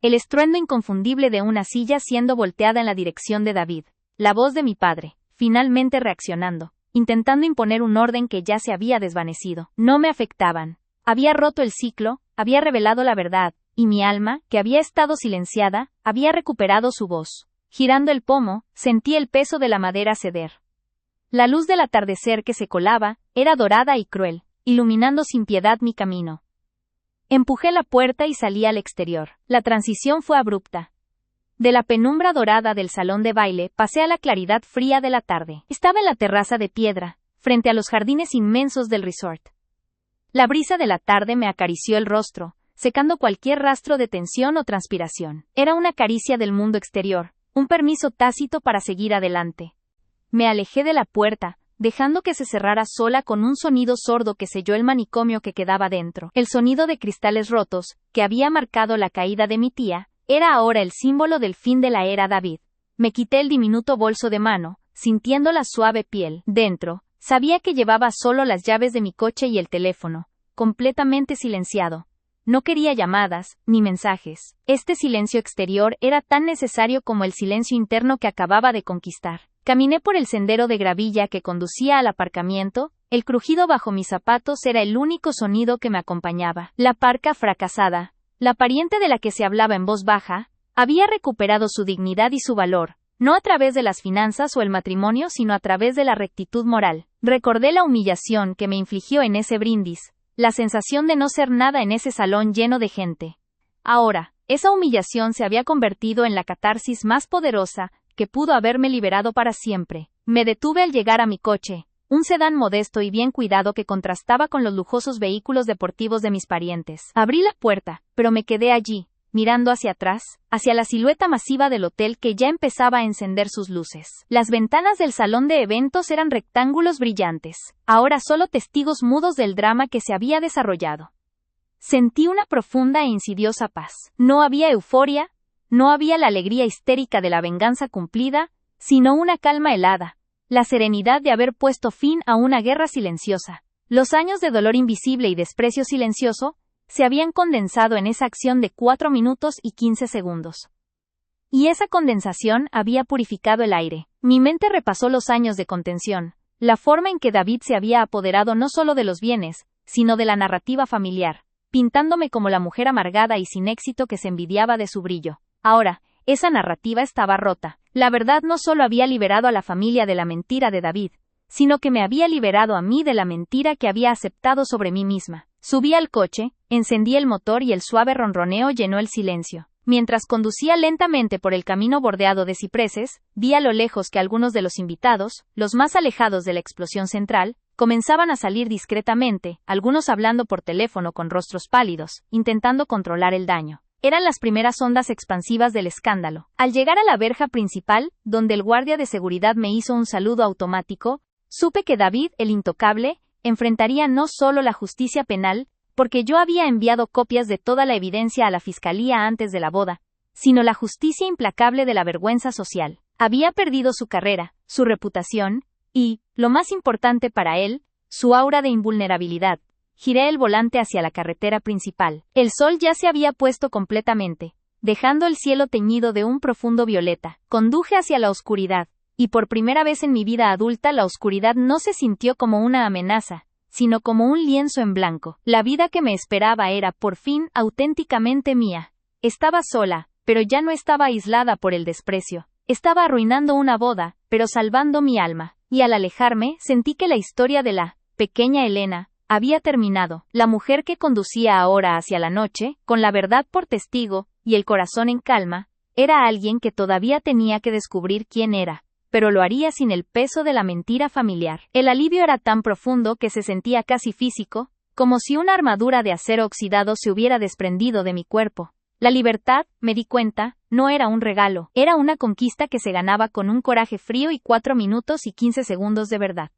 El estruendo inconfundible de una silla siendo volteada en la dirección de David. La voz de mi padre, finalmente reaccionando, intentando imponer un orden que ya se había desvanecido. No me afectaban. Había roto el ciclo, había revelado la verdad, y mi alma, que había estado silenciada, había recuperado su voz. Girando el pomo, sentí el peso de la madera ceder. La luz del atardecer que se colaba, era dorada y cruel, iluminando sin piedad mi camino. Empujé la puerta y salí al exterior. La transición fue abrupta. De la penumbra dorada del salón de baile pasé a la claridad fría de la tarde. Estaba en la terraza de piedra, frente a los jardines inmensos del resort. La brisa de la tarde me acarició el rostro, secando cualquier rastro de tensión o transpiración. Era una caricia del mundo exterior, un permiso tácito para seguir adelante. Me alejé de la puerta, dejando que se cerrara sola con un sonido sordo que selló el manicomio que quedaba dentro. El sonido de cristales rotos, que había marcado la caída de mi tía, era ahora el símbolo del fin de la era David. Me quité el diminuto bolso de mano, sintiendo la suave piel. Dentro, sabía que llevaba solo las llaves de mi coche y el teléfono, completamente silenciado. No quería llamadas, ni mensajes. Este silencio exterior era tan necesario como el silencio interno que acababa de conquistar. Caminé por el sendero de gravilla que conducía al aparcamiento. El crujido bajo mis zapatos era el único sonido que me acompañaba. La parca fracasada, la pariente de la que se hablaba en voz baja, había recuperado su dignidad y su valor, no a través de las finanzas o el matrimonio, sino a través de la rectitud moral. Recordé la humillación que me infligió en ese brindis, la sensación de no ser nada en ese salón lleno de gente. Ahora, esa humillación se había convertido en la catarsis más poderosa que pudo haberme liberado para siempre. Me detuve al llegar a mi coche, un sedán modesto y bien cuidado que contrastaba con los lujosos vehículos deportivos de mis parientes. Abrí la puerta, pero me quedé allí, mirando hacia atrás, hacia la silueta masiva del hotel que ya empezaba a encender sus luces. Las ventanas del salón de eventos eran rectángulos brillantes, ahora solo testigos mudos del drama que se había desarrollado. Sentí una profunda e insidiosa paz. No había euforia, no había la alegría histérica de la venganza cumplida, sino una calma helada, la serenidad de haber puesto fin a una guerra silenciosa. Los años de dolor invisible y desprecio silencioso se habían condensado en esa acción de 4 minutos y 15 segundos. Y esa condensación había purificado el aire. Mi mente repasó los años de contención, la forma en que David se había apoderado no solo de los bienes, sino de la narrativa familiar, pintándome como la mujer amargada y sin éxito que se envidiaba de su brillo. Ahora, esa narrativa estaba rota. La verdad no solo había liberado a la familia de la mentira de David, sino que me había liberado a mí de la mentira que había aceptado sobre mí misma. Subí al coche, encendí el motor y el suave ronroneo llenó el silencio. Mientras conducía lentamente por el camino bordeado de cipreses, vi a lo lejos que algunos de los invitados, los más alejados de la explosión central, comenzaban a salir discretamente, algunos hablando por teléfono con rostros pálidos, intentando controlar el daño. Eran las primeras ondas expansivas del escándalo. Al llegar a la verja principal, donde el guardia de seguridad me hizo un saludo automático, supe que David, el intocable, enfrentaría no solo la justicia penal, porque yo había enviado copias de toda la evidencia a la fiscalía antes de la boda, sino la justicia implacable de la vergüenza social. Había perdido su carrera, su reputación, y, lo más importante para él, su aura de invulnerabilidad. Giré el volante hacia la carretera principal. El sol ya se había puesto completamente, dejando el cielo teñido de un profundo violeta. Conduje hacia la oscuridad, y por primera vez en mi vida adulta la oscuridad no se sintió como una amenaza, sino como un lienzo en blanco. La vida que me esperaba era, por fin, auténticamente mía. Estaba sola, pero ya no estaba aislada por el desprecio. Estaba arruinando una boda, pero salvando mi alma. Y al alejarme, sentí que la historia de la pequeña Elena Había terminado. La mujer que conducía ahora hacia la noche, con la verdad por testigo, y el corazón en calma, era alguien que todavía tenía que descubrir quién era, pero lo haría sin el peso de la mentira familiar. El alivio era tan profundo que se sentía casi físico, como si una armadura de acero oxidado se hubiera desprendido de mi cuerpo. La libertad, me di cuenta, no era un regalo, era una conquista que se ganaba con un coraje frío y 4 minutos y 15 segundos de verdad.